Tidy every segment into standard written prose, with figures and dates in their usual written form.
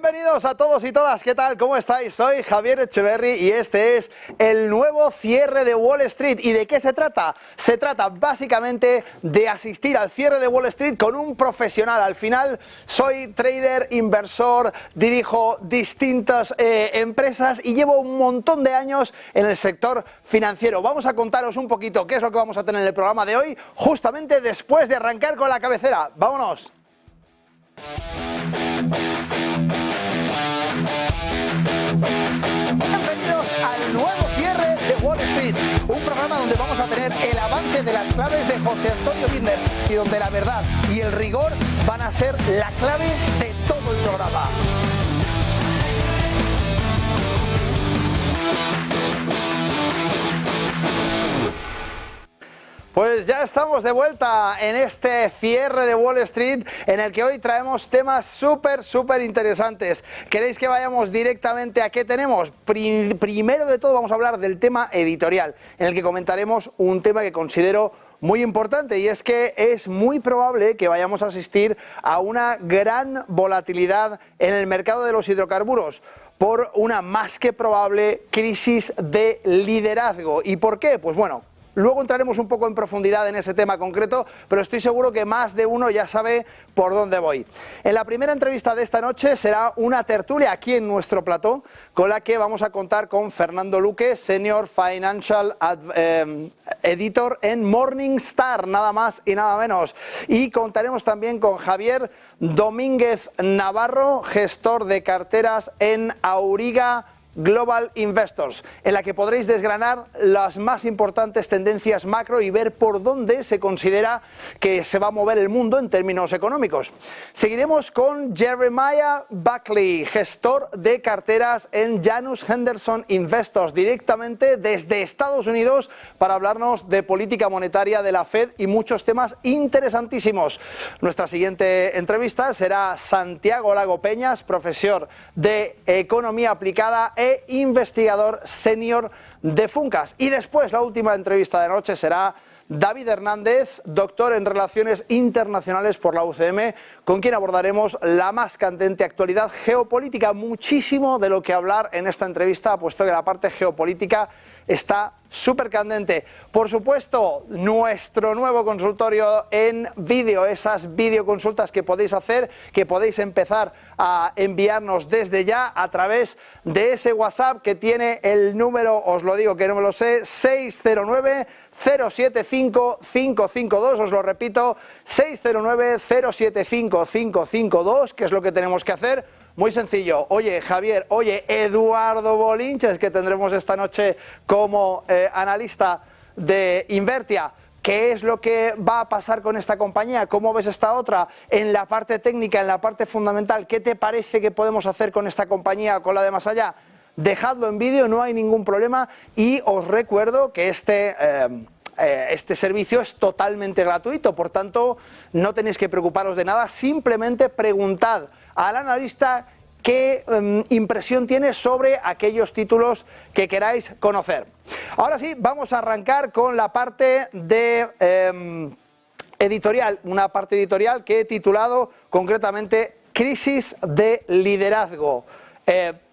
Bienvenidos a todos y todas, ¿qué tal? ¿Cómo estáis? Soy Javier Echeverry y este es el nuevo cierre de Wall Street. ¿Y de qué se trata? Se trata básicamente de asistir al cierre de Wall Street con un profesional. Al final soy trader, inversor, dirijo distintas empresas y llevo un montón de años en el sector financiero. Vamos a contaros un poquito qué es lo que vamos a tener en el programa de hoy, justamente después de arrancar con la cabecera. ¡Vámonos! Bienvenidos al nuevo cierre de Wall Street, un programa donde vamos a tener el avance de las claves de José Antonio Binder y donde la verdad y el rigor van a ser la clave de todo el programa. Pues ya estamos de vuelta en este cierre de Wall Street en el que hoy traemos temas súper interesantes. ¿Queréis que vayamos directamente a qué tenemos? Primero de todo vamos a hablar del tema editorial, en el que comentaremos un tema que considero muy importante, y es que es muy probable que vayamos a asistir a una gran volatilidad en el mercado de los hidrocarburos por una más que probable crisis de liderazgo. ¿Y por qué? Pues bueno, luego entraremos un poco en profundidad en ese tema concreto, pero estoy seguro que más de uno ya sabe por dónde voy. En la primera entrevista de esta noche será una tertulia aquí en nuestro plató, con la que vamos a contar con Fernando Luque, Senior Financial Editor en Morningstar, nada más y nada menos. Y contaremos también con Javier Domínguez Navarro, gestor de carteras en Auriga Global Investors, en la que podréis desgranar las más importantes tendencias macro y ver por dónde se considera que se va a mover el mundo en términos económicos. Seguiremos con Jeremiah Buckley, gestor de carteras en Janus Henderson Investors, directamente desde Estados Unidos, para hablarnos de política monetaria de la Fed y muchos temas interesantísimos. Nuestra siguiente entrevista será Santiago Lago Peñas, profesor de Economía Aplicada e investigador senior de Funcas. Y después, la última entrevista de la noche será David Hernández, doctor en Relaciones Internacionales por la UCM, con quien abordaremos la más candente actualidad geopolítica. Muchísimo de lo que hablar en esta entrevista, puesto que la parte geopolítica está súper candente. Por supuesto, nuestro nuevo consultorio en vídeo, esas videoconsultas que podéis hacer, que podéis empezar a enviarnos desde ya a través de ese WhatsApp que tiene el número, os lo digo que no me lo sé, 609-075-552, os lo repito, 609-075-552, que es lo que tenemos que hacer. Muy sencillo. Oye, Javier, oye, Eduardo Bolinches, que tendremos esta noche como analista de Invertia. ¿Qué es lo que va a pasar con esta compañía? ¿Cómo ves esta otra? En la parte técnica, en la parte fundamental, ¿qué te parece que podemos hacer con esta compañía, con la de más allá? Dejadlo en vídeo, no hay ningún problema, y os recuerdo que este servicio es totalmente gratuito, por tanto no tenéis que preocuparos de nada, simplemente preguntad al analista qué impresión tiene sobre aquellos títulos que queráis conocer. Ahora sí, vamos a arrancar con la parte de editorial, una parte editorial que he titulado concretamente Crisis de liderazgo,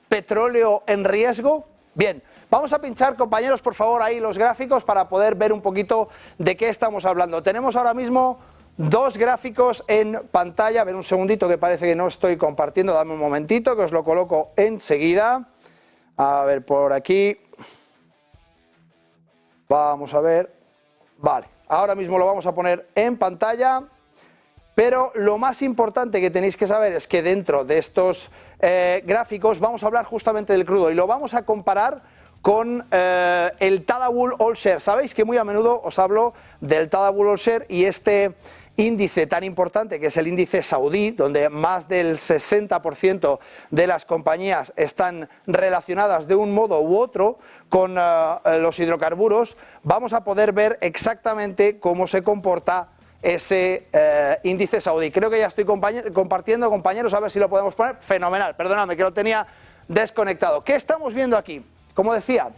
petróleo en riesgo. Bien, vamos a pinchar, compañeros, por favor, ahí los gráficos para poder ver un poquito de qué estamos hablando. Tenemos ahora mismo dos gráficos en pantalla. A ver, un segundito, que parece que no estoy compartiendo. Dame un momentito, que os lo coloco enseguida. A ver, por aquí. Vamos a ver. Vale, ahora mismo lo vamos a poner en pantalla. Pero lo más importante que tenéis que saber es que dentro de estos gráficos vamos a hablar justamente del crudo y lo vamos a comparar con el Tadawul All Share. Sabéis que muy a menudo os hablo del Tadawul All Share y este índice tan importante que es el índice saudí, donde más del 60% de las compañías están relacionadas de un modo u otro con los hidrocarburos. Vamos a poder ver exactamente cómo se comporta ese índice saudí. Creo que ya estoy compartiendo, compañeros, a ver si lo podemos poner. Fenomenal, perdonadme que lo tenía desconectado. ¿Qué estamos viendo aquí? Como decía,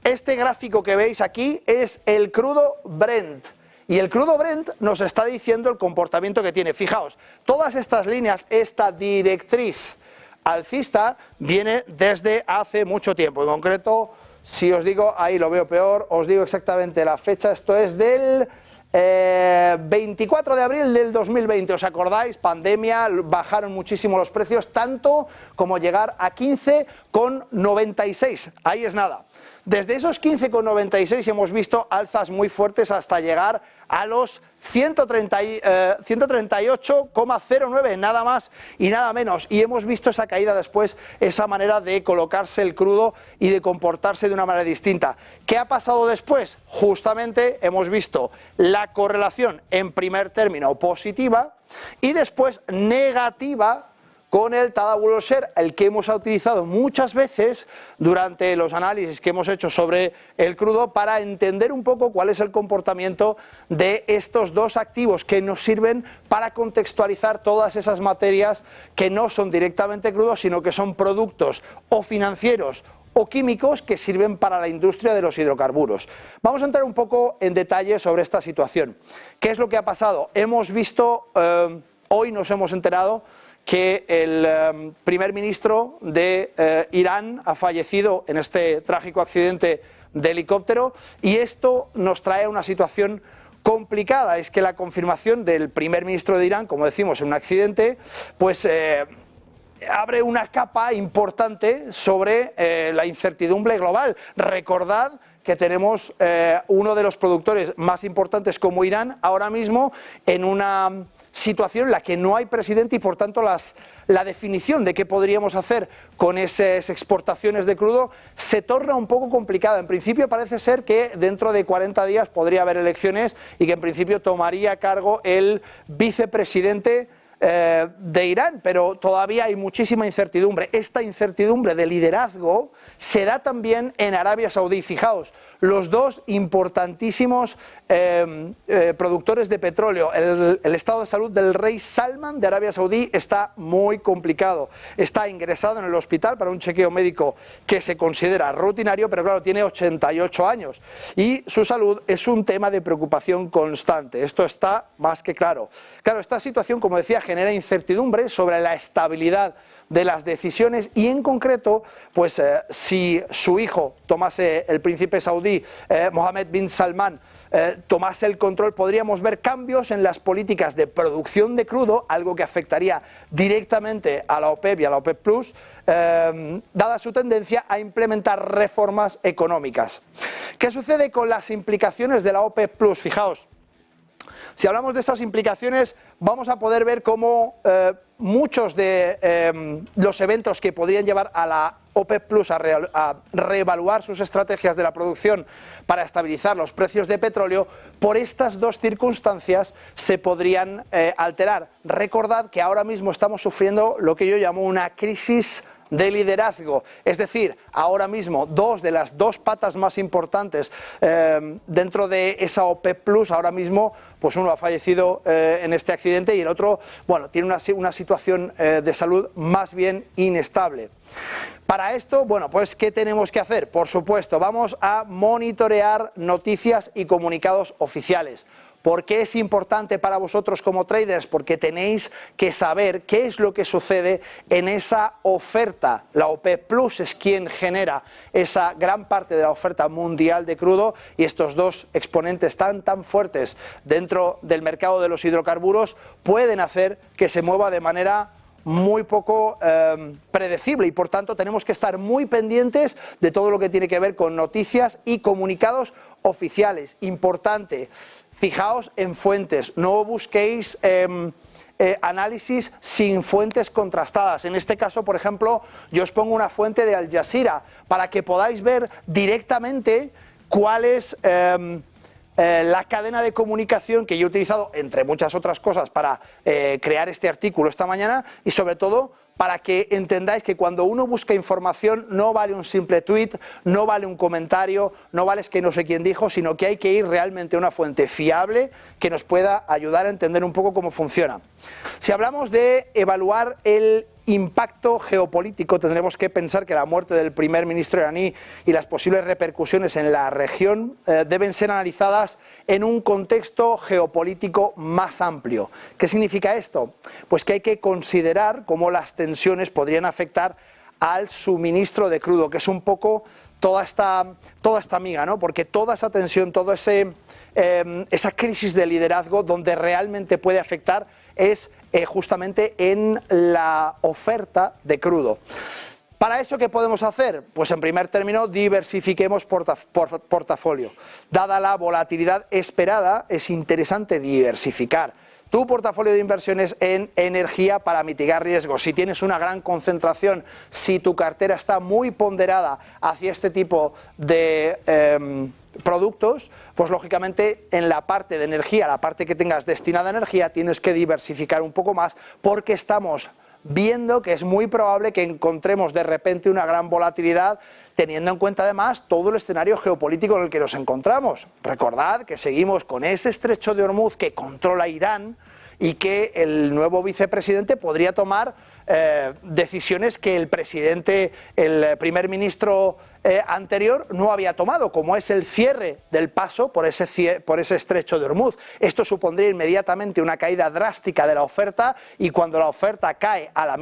este gráfico que veis aquí es el crudo Brent. Y el crudo Brent nos está diciendo el comportamiento que tiene. Fijaos, todas estas líneas, esta directriz alcista viene desde hace mucho tiempo. En concreto, si os digo, ahí lo veo peor, os digo exactamente la fecha, esto es del 24 de abril del 2020, ¿os acordáis? Pandemia, bajaron muchísimo los precios, tanto como llegar a 15,96, ahí es nada. Desde esos 15,96 hemos visto alzas muy fuertes hasta llegar a los 138,09, nada más y nada menos. Y hemos visto esa caída después, esa manera de colocarse el crudo y de comportarse de una manera distinta. ¿Qué ha pasado después? Justamente hemos visto la correlación en primer término positiva y después negativa con el Tadawul Share, el que hemos utilizado muchas veces durante los análisis que hemos hecho sobre el crudo para entender un poco cuál es el comportamiento de estos dos activos que nos sirven para contextualizar todas esas materias que no son directamente crudos, sino que son productos o financieros o químicos que sirven para la industria de los hidrocarburos. Vamos a entrar un poco en detalle sobre esta situación. ¿Qué es lo que ha pasado? Hemos visto, hoy nos hemos enterado que el primer ministro de Irán ha fallecido en este trágico accidente de helicóptero, y esto nos trae una situación complicada. Es que la confirmación del primer ministro de Irán, como decimos, en un accidente, pues abre una capa importante sobre la incertidumbre global. Recordad que tenemos uno de los productores más importantes como Irán ahora mismo en una situación en la que no hay presidente y por tanto la definición de qué podríamos hacer con esas exportaciones de crudo se torna un poco complicada. En principio parece ser que dentro de 40 días podría haber elecciones y que en principio tomaría cargo el vicepresidente de Irán, pero todavía hay muchísima incertidumbre. Esta incertidumbre de liderazgo se da también en Arabia Saudí. Fijaos, los dos importantísimos productores de petróleo, el estado de salud del rey Salman de Arabia Saudí está muy complicado. Está ingresado en el hospital para un chequeo médico que se considera rutinario, pero claro, tiene 88 años y su salud es un tema de preocupación constante. Esto está más que claro. Claro, esta situación, como decía, genera incertidumbre sobre la estabilidad de las decisiones y en concreto, pues si su hijo tomase, el príncipe saudí Mohammed bin Salman, tomase el control, podríamos ver cambios en las políticas de producción de crudo, algo que afectaría directamente a la OPEP y a la OPEP Plus, dada su tendencia a implementar reformas económicas. ¿Qué sucede con las implicaciones de la OPEP Plus? Fijaos, si hablamos de estas implicaciones, vamos a poder ver cómo muchos de los eventos que podrían llevar a la OPEP Plus a reevaluar sus estrategias de la producción para estabilizar los precios de petróleo, por estas dos circunstancias se podrían alterar. Recordad que ahora mismo estamos sufriendo lo que yo llamo una crisis de liderazgo, es decir, ahora mismo dos de las dos patas más importantes dentro de esa OPEP Plus, ahora mismo, pues uno ha fallecido en este accidente y el otro, bueno, tiene una situación de salud más bien inestable. Para esto, bueno, pues ¿qué tenemos que hacer? Por supuesto, vamos a monitorear noticias y comunicados oficiales. ¿Por qué es importante para vosotros como traders? Porque tenéis que saber qué es lo que sucede en esa oferta. La OPEP Plus es quien genera esa gran parte de la oferta mundial de crudo y estos dos exponentes tan fuertes dentro del mercado de los hidrocarburos pueden hacer que se mueva de manera muy poco predecible y por tanto tenemos que estar muy pendientes de todo lo que tiene que ver con noticias y comunicados oficiales. Importante, fijaos en fuentes, no busquéis análisis sin fuentes contrastadas. En este caso, por ejemplo, yo os pongo una fuente de Al Jazeera para que podáis ver directamente cuál es la cadena de comunicación que yo he utilizado, entre muchas otras cosas, para crear este artículo esta mañana y sobre todo para que entendáis que cuando uno busca información no vale un simple tuit, no vale un comentario, no vale es que no sé quién dijo, sino que hay que ir realmente a una fuente fiable que nos pueda ayudar a entender un poco cómo funciona. Si hablamos de evaluar el impacto geopolítico, tendremos que pensar que la muerte del primer ministro iraní y las posibles repercusiones en la región deben ser analizadas en un contexto geopolítico más amplio. ¿Qué significa esto? Pues que hay que considerar cómo las tensiones podrían afectar al suministro de crudo, que es un poco toda esta miga, ¿no? Porque toda esa tensión, toda esa crisis de liderazgo, donde realmente puede afectar es justamente en la oferta de crudo. ¿Para eso qué podemos hacer? Pues en primer término diversifiquemos portafolio. Dada la volatilidad esperada, es interesante diversificar tu portafolio de inversiones en energía para mitigar riesgos. Si tienes una gran concentración, si tu cartera está muy ponderada hacia este tipo de productos, pues lógicamente en la parte de energía, la parte que tengas destinada a energía, tienes que diversificar un poco más, porque estamos viendo que es muy probable que encontremos de repente una gran volatilidad, teniendo en cuenta además todo el escenario geopolítico en el que nos encontramos. Recordad que seguimos con ese estrecho de Hormuz que controla Irán y que el nuevo vicepresidente podría tomar decisiones que el primer ministro anterior no había tomado, como es el cierre del paso por ese estrecho de Hormuz. Esto supondría inmediatamente una caída drástica de la oferta, y cuando la oferta cae al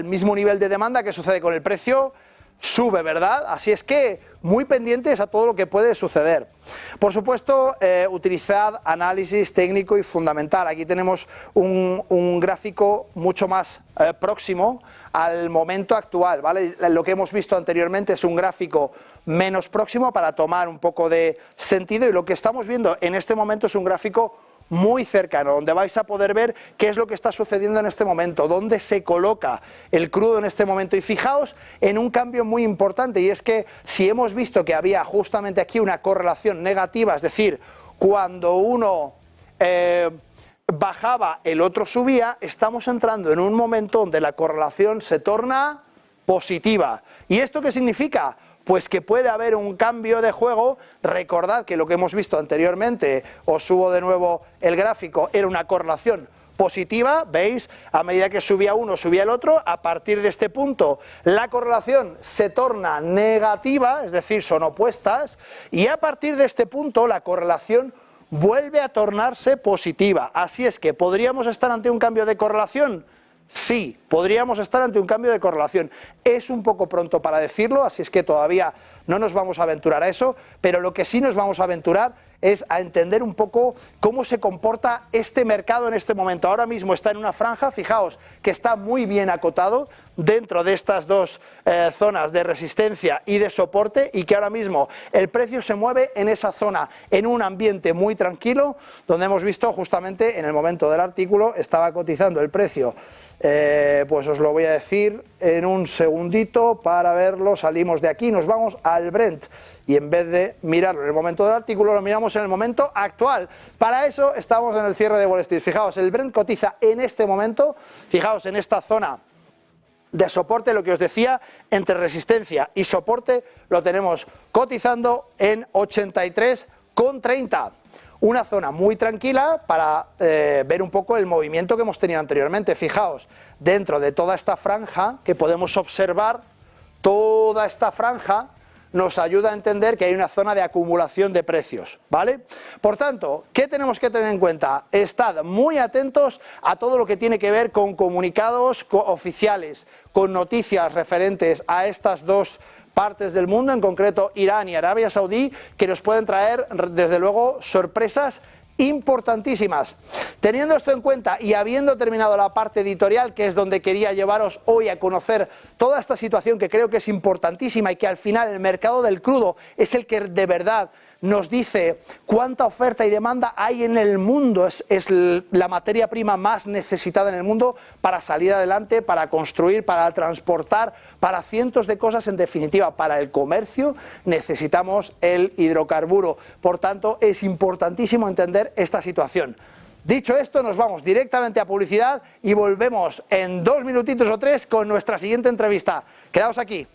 mismo nivel de demanda, ¿qué sucede con el precio? Sube, ¿verdad? Así es que muy pendientes a todo lo que puede suceder. Por supuesto, utilizad análisis técnico y fundamental. Aquí tenemos un gráfico mucho más próximo al momento actual, ¿vale? Lo que hemos visto anteriormente es un gráfico menos próximo para tomar un poco de sentido, y lo que estamos viendo en este momento es un gráfico muy cercano, donde vais a poder ver qué es lo que está sucediendo en este momento, dónde se coloca el crudo en este momento. Y fijaos en un cambio muy importante, y es que si hemos visto que había justamente aquí una correlación negativa, es decir, cuando uno bajaba, el otro subía, estamos entrando en un momento donde la correlación se torna positiva. ¿Y esto qué significa? Pues que puede haber un cambio de juego. Recordad que lo que hemos visto anteriormente, os subo de nuevo el gráfico, era una correlación positiva, ¿veis? A medida que subía uno, subía el otro. A partir de este punto, la correlación se torna negativa, es decir, son opuestas, y a partir de este punto, la correlación vuelve a tornarse positiva. Así es que, ¿podríamos estar ante un cambio de correlación? Sí, podríamos estar ante un cambio de correlación. Es un poco pronto para decirlo, así es que todavía no nos vamos a aventurar a eso, pero lo que sí nos vamos a aventurar es a entender un poco cómo se comporta este mercado en este momento. Ahora mismo está en una franja, fijaos que está muy bien acotado dentro de estas dos zonas de resistencia y de soporte, y que ahora mismo el precio se mueve en esa zona, en un ambiente muy tranquilo, donde hemos visto justamente en el momento del artículo estaba cotizando el precio, pues os lo voy a decir en un segundito para verlo. Salimos de aquí, nos vamos al Brent, y en vez de mirarlo en el momento del artículo, lo miramos en el momento actual. Para eso estamos en el cierre de Wall Street. Fijaos, el Brent cotiza en este momento, fijaos en esta zona de soporte, lo que os decía, entre resistencia y soporte, lo tenemos cotizando en 83,30. Una zona muy tranquila para ver un poco el movimiento que hemos tenido anteriormente. Fijaos, dentro de toda esta franja que podemos observar, toda esta franja nos ayuda a entender que hay una zona de acumulación de precios, ¿vale? Por tanto, ¿qué tenemos que tener en cuenta? Estad muy atentos a todo lo que tiene que ver con comunicados oficiales, con noticias referentes a estas dos partes del mundo, en concreto Irán y Arabia Saudí, que nos pueden traer, desde luego, sorpresas importantísimas. Teniendo esto en cuenta y habiendo terminado la parte editorial, que es donde quería llevaros hoy a conocer toda esta situación que creo que es importantísima, y que al final el mercado del crudo es el que de verdad nos dice cuánta oferta y demanda hay en el mundo, es la materia prima más necesitada en el mundo para salir adelante, para construir, para transportar, para cientos de cosas. En definitiva, para el comercio necesitamos el hidrocarburo. Por tanto, es importantísimo entender esta situación. Dicho esto, nos vamos directamente a publicidad y volvemos en 2 minutitos o 3 con nuestra siguiente entrevista. Quedaos aquí.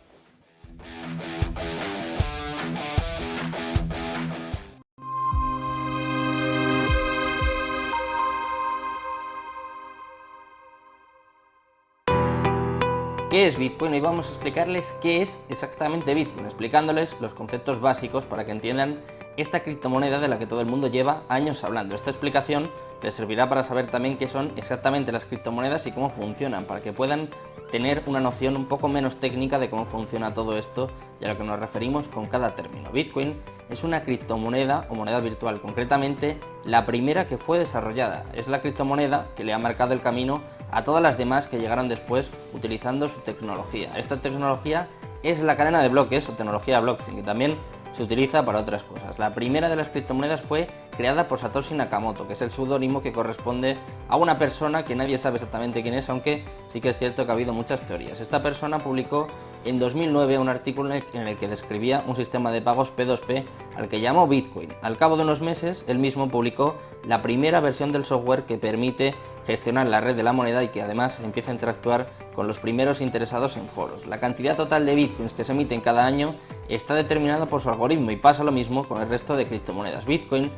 ¿Qué es Bitcoin? Hoy vamos a explicarles qué es exactamente Bitcoin, explicándoles los conceptos básicos para que entiendan esta criptomoneda de la que todo el mundo lleva años hablando. Esta explicación les servirá para saber también qué son exactamente las criptomonedas y cómo funcionan, para que puedan tener una noción un poco menos técnica de cómo funciona todo esto y a lo que nos referimos con cada término. Bitcoin es una criptomoneda o moneda virtual, concretamente la primera que fue desarrollada. Es la criptomoneda que le ha marcado el camino a todas las demás que llegaron después utilizando su tecnología. Esta tecnología es la cadena de bloques o tecnología blockchain, que también se utiliza para otras cosas. La primera de las criptomonedas fue creada por Satoshi Nakamoto, que es el seudónimo que corresponde a una persona que nadie sabe exactamente quién es, aunque sí que es cierto que ha habido muchas teorías. Esta persona publicó en 2009 un artículo en el que describía un sistema de pagos P2P al que llamó Bitcoin. Al cabo de unos meses, él mismo publicó la primera versión del software que permite gestionar la red de la moneda y que además empieza a interactuar con los primeros interesados en foros. La cantidad total de bitcoins que se emiten cada año está determinada por su algoritmo y pasa lo mismo con el resto de criptomonedas. Bitcoin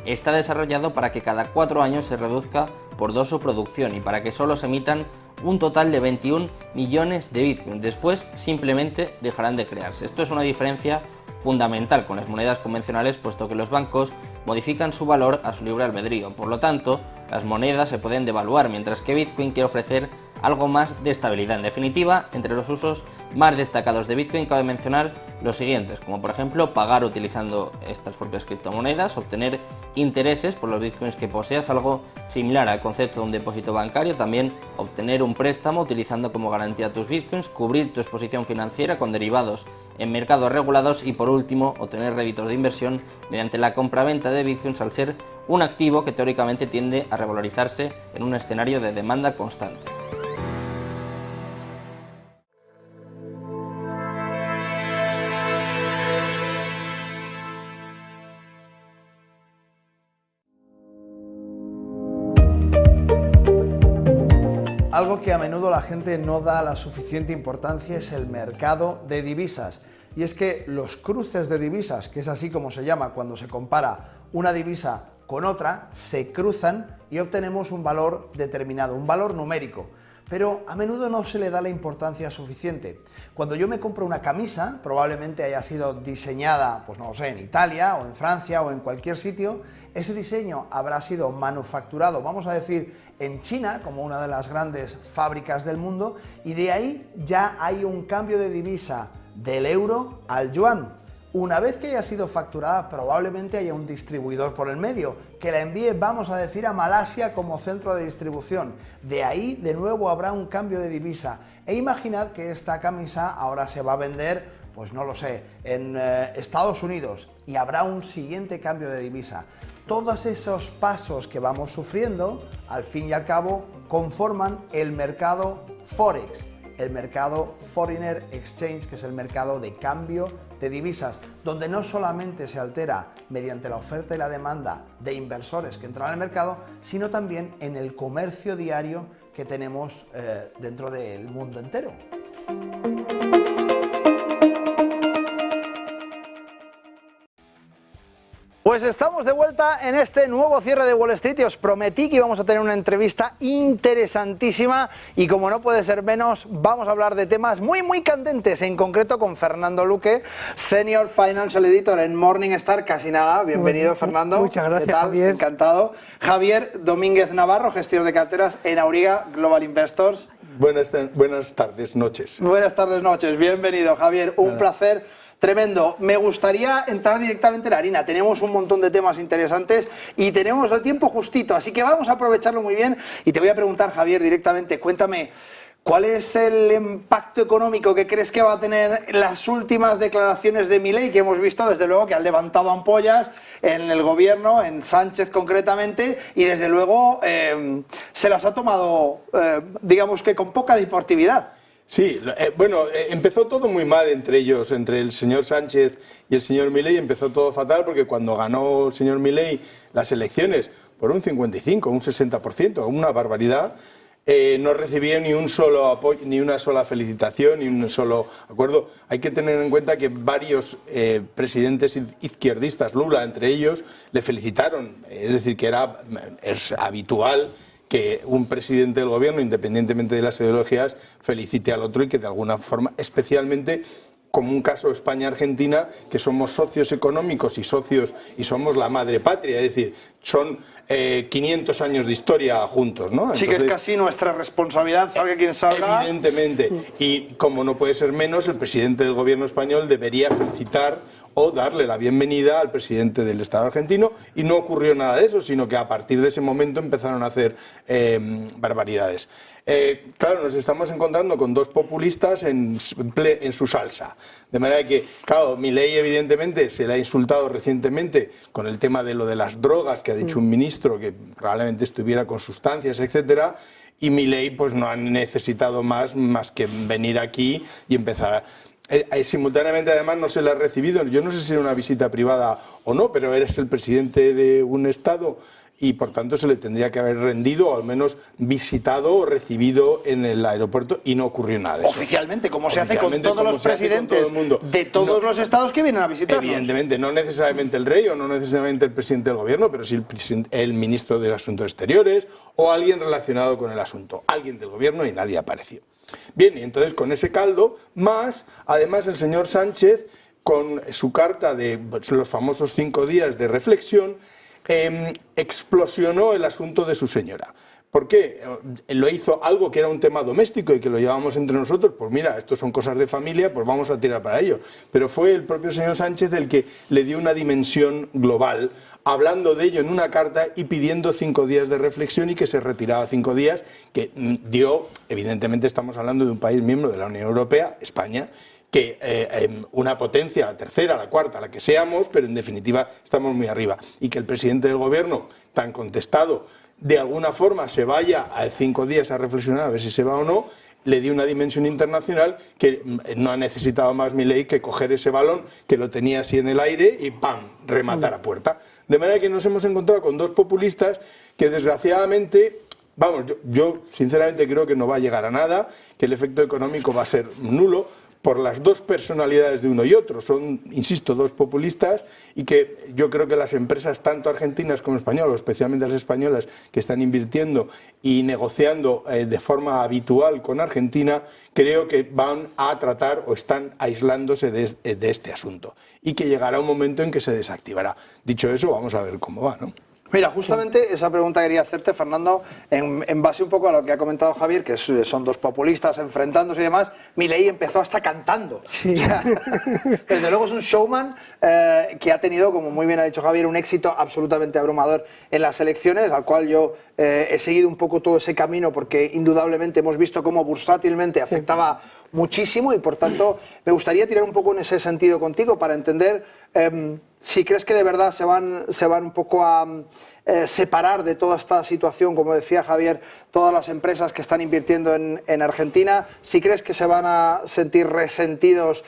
está desarrollado para que cada 4 años se reduzca por 2 su producción y para que solo se emitan un total de 21 millones de bitcoins. Después simplemente dejarán de crearse. Esto es una diferencia fundamental con las monedas convencionales, puesto que los bancos modifican su valor a su libre albedrío. Por lo tanto, las monedas se pueden devaluar, mientras que Bitcoin quiere ofrecer algo más de estabilidad. En definitiva, entre los usos más destacados de Bitcoin cabe mencionar los siguientes, como por ejemplo pagar utilizando estas propias criptomonedas, obtener intereses por los bitcoins que poseas, algo similar al concepto de un depósito bancario, también obtener un préstamo utilizando como garantía tus bitcoins, cubrir tu exposición financiera con derivados en mercados regulados y por último obtener réditos de inversión mediante la compra-venta de bitcoins, al ser un activo que teóricamente tiende a revalorizarse en un escenario de demanda constante. Algo que a menudo la gente no da la suficiente importancia es el mercado de divisas. Y es que los cruces de divisas, que es así como se llama cuando se compara una divisa con otra, se cruzan y obtenemos un valor determinado, un valor numérico. Pero a menudo no se le da la importancia suficiente. Cuando yo me compro una camisa, probablemente haya sido diseñada, pues no lo sé, en Italia o en Francia o en cualquier sitio, ese diseño habrá sido manufacturado, vamos a decir, en China, como una de las grandes fábricas del mundo, y de ahí ya hay un cambio de divisa del euro al yuan. Una vez que haya sido facturada, probablemente haya un distribuidor por el medio que la envíe, vamos a decir, a Malasia como centro de distribución. De ahí, de nuevo, habrá un cambio de divisa. E imaginad que esta camisa ahora se va a vender, pues no lo sé, en Estados Unidos, y habrá un siguiente cambio de divisa. Todos esos pasos que vamos sufriendo, al fin y al cabo, conforman el mercado Forex, el mercado Foreigner Exchange, que es el mercado de cambio de divisas, donde no solamente se altera mediante la oferta y la demanda de inversores que entran al mercado, sino también en el comercio diario que tenemos dentro del mundo entero. Pues estamos de vuelta en este nuevo cierre de Wall Street y os prometí que íbamos a tener una entrevista interesantísima y como no puede ser menos, vamos a hablar de temas muy candentes, en concreto con Fernando Luque, Senior Financial Editor en Morningstar, casi nada. Bienvenido, Fernando. Muchas gracias, ¿Qué tal? Javier. Encantado. Javier Domínguez Navarro, gestor de carteras en Auriga Global Investors. Buenas tardes, noches. Buenas tardes, noches. Bienvenido, Javier. Un placer. Tremendo. Me gustaría entrar directamente en la harina. Tenemos un montón de temas interesantes y tenemos el tiempo justito, así que vamos a aprovecharlo muy bien. Y te voy a preguntar, Javier, directamente, cuéntame, ¿cuál es el impacto económico que crees que va a tener las últimas declaraciones de Milei, que hemos visto, desde luego, que han levantado ampollas en el gobierno, en Sánchez concretamente, y desde luego se las ha tomado, digamos que con poca deportividad? Sí, empezó todo muy mal entre ellos, entre el señor Sánchez y el señor Milei. Empezó todo fatal porque cuando ganó el señor Milei las elecciones por un 55, un 60%, una barbaridad, no recibió ni un solo apoyo, ni una sola felicitación, ni un solo acuerdo. Hay que tener en cuenta que varios presidentes izquierdistas, Lula entre ellos, le felicitaron. Es decir, que es habitual que un presidente del gobierno, independientemente de las ideologías, felicite al otro y que de alguna forma, especialmente como un caso España-Argentina, que somos socios económicos y socios y somos la madre patria, es decir, son 500 años de historia juntos, ¿no? Sí, que es casi nuestra responsabilidad, salga quien salga. Evidentemente, y como no puede ser menos, el presidente del gobierno español debería felicitar o darle la bienvenida al presidente del Estado argentino, y no ocurrió nada de eso, sino que a partir de ese momento empezaron a hacer barbaridades. Claro, nos estamos encontrando con dos populistas en su salsa, de manera que, claro, Milei evidentemente se le ha insultado recientemente con el tema de lo de las drogas, que ha dicho un ministro que probablemente estuviera con sustancias, etcétera, y Milei pues no ha necesitado más que venir aquí y empezar a... Simultáneamente, además, no se le ha recibido, yo no sé si era una visita privada o no, pero eres el presidente de un Estado y por tanto se le tendría que haber rendido o al menos visitado o recibido en el aeropuerto, y no ocurrió nada de eso. Oficialmente, como se hace con todos los presidentes de todos los estados que vienen a visitarnos. Evidentemente, no necesariamente el rey o no necesariamente el presidente del gobierno, pero sí el ministro de Asuntos Exteriores o alguien relacionado con el asunto, alguien del gobierno, y nadie apareció. Bien, y entonces con ese caldo, más además el señor Sánchez, con su carta de los famosos 5 días de reflexión, explosionó el asunto de su señora. ¿Por qué? Lo hizo algo que era un tema doméstico y que lo llevábamos entre nosotros, pues mira, esto son cosas de familia, pues vamos a tirar para ello. Pero fue el propio señor Sánchez el que le dio una dimensión global, hablando de ello en una carta y pidiendo 5 días de reflexión y que se retiraba 5 días, que dio, evidentemente estamos hablando de un país miembro de la Unión Europea, España, que una potencia, la tercera, la cuarta, la que seamos, pero en definitiva estamos muy arriba. Y que el presidente del gobierno, tan contestado, de alguna forma se vaya a 5 días a reflexionar a ver si se va o no, le dio una dimensión internacional que no ha necesitado más Milei que coger ese balón que lo tenía así en el aire y ¡pam!, rematar a puerta. De manera que nos hemos encontrado con dos populistas que desgraciadamente, vamos, yo sinceramente creo que no va a llegar a nada, que el efecto económico va a ser nulo, por las dos personalidades de uno y otro. Son, insisto, dos populistas, y que yo creo que las empresas, tanto argentinas como españolas, especialmente las españolas, que están invirtiendo y negociando de forma habitual con Argentina, creo que van a tratar o están aislándose de este asunto, y que llegará un momento en que se desactivará. Dicho eso, vamos a ver cómo va, ¿no? Mira, justamente esa pregunta quería hacerte, Fernando, en base un poco a lo que ha comentado Javier, que son dos populistas enfrentándose y demás. Milei empezó hasta cantando. Sí. O sea, desde luego es un showman que ha tenido, como muy bien ha dicho Javier, un éxito absolutamente abrumador en las elecciones, al cual yo he seguido un poco todo ese camino, porque indudablemente hemos visto cómo bursátilmente afectaba muchísimo, y por tanto me gustaría tirar un poco en ese sentido contigo para entender si crees que de verdad se van un poco a separar de toda esta situación, como decía Javier, todas las empresas que están invirtiendo en Argentina. Si crees que se van a sentir resentidos